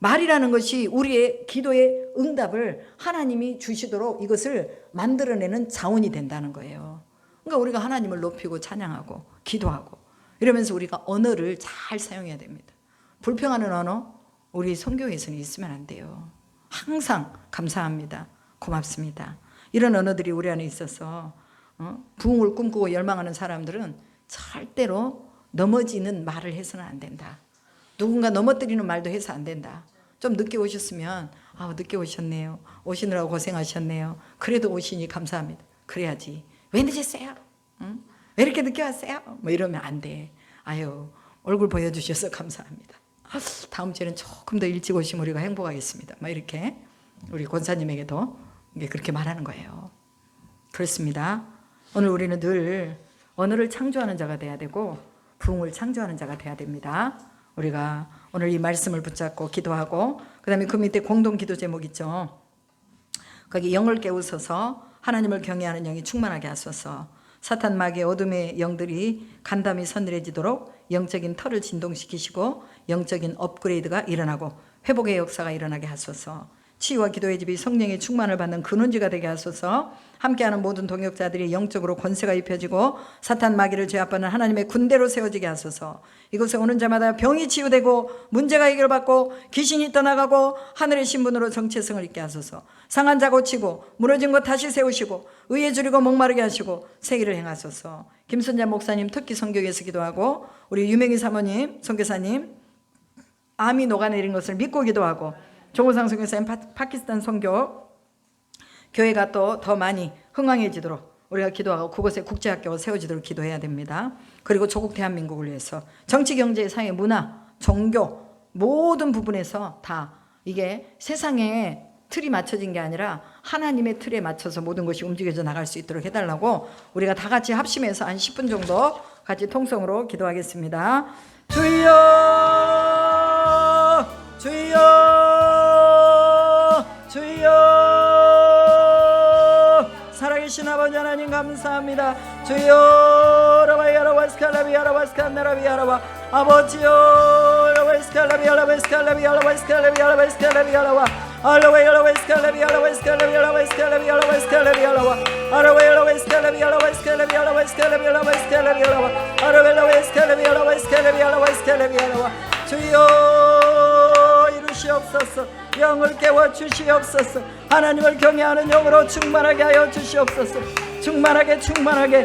A: 말이라는 것이 우리의 기도의 응답을 하나님이 주시도록 이것을 만들어내는 자원이 된다는 거예요. 그러니까 우리가 하나님을 높이고 찬양하고 기도하고 이러면서 우리가 언어를 잘 사용해야 됩니다. 불평하는 언어 우리 선교에서는 있으면 안 돼요. 항상 감사합니다. 고맙습니다. 이런 언어들이 우리 안에 있어서 부흥을 꿈꾸고 열망하는 사람들은 절대로 넘어지는 말을 해서는 안 된다. 누군가 넘어뜨리는 말도 해서 안 된다. 좀 늦게 오셨으면 늦게 오셨네요. 오시느라고 고생하셨네요. 그래도 오시니 감사합니다. 그래야지. 왜 늦었어요? 응? 왜 이렇게 늦게 왔어요? 뭐 이러면 안 돼. 아유 얼굴 보여주셔서 감사합니다. 다음 주에는 조금 더 일찍 오시면 우리가 행복하겠습니다. 막 이렇게 우리 권사님에게도 그렇게 말하는 거예요. 그렇습니다. 오늘 우리는 늘 언어를 창조하는 자가 돼야 되고 부흥을 창조하는 자가 돼야 됩니다. 우리가 오늘 이 말씀을 붙잡고 기도하고 그 다음에 그 밑에 공동 기도 제목 있죠. 거기 영을 깨우셔서 하나님을 경외하는 영이 충만하게 하소서. 사탄 마귀의 어둠의 영들이 간담이 서늘해지도록 영적인 털을 진동시키시고 영적인 업그레이드가 일어나고 회복의 역사가 일어나게 하소서. 치유와 기도의 집이 성령의 충만을 받는 근원지가 되게 하소서. 함께하는 모든 동역자들이 영적으로 권세가 입혀지고 사탄 마귀를 제압하는 하나님의 군대로 세워지게 하소서. 이곳에 오는 자마다 병이 치유되고 문제가 해결받고 귀신이 떠나가고 하늘의 신분으로 정체성을 잊게 하소서. 상한 자 고치고 무너진 것 다시 세우시고 의에 줄이고 목마르게 하시고 새기를 행하소서. 김순자 목사님 특히 선교에서 기도하고 우리 유명희 사모님 선교사님 암이 녹아내린 것을 믿고 기도하고 조호상 선교사님 파키스탄 선교 교회가 또 더 많이 흥왕해지도록 우리가 기도하고 그곳에 국제학교가 세워지도록 기도해야 됩니다. 그리고 조국 대한민국을 위해서 정치, 경제, 사회, 문화, 종교 모든 부분에서 다 이게 세상에 틀이 맞춰진 게 아니라 하나님의 틀에 맞춰서 모든 것이 움직여져 나갈 수 있도록 해달라고 우리가 다 같이 합심해서 한 10분 정도 같이 통성으로 기도하겠습니다. 주여 주여 주여 살아계신 아버지 하나님 감사합니다. 주여 라바이아라바스칼라비아라바스칸나라비아라바 아버지여 라바이 주여 이루시옵소서. 영을 깨워 주시옵소서. 하나님을 경외하는 영으로 충만하게 하여 주시옵소서. 충만하게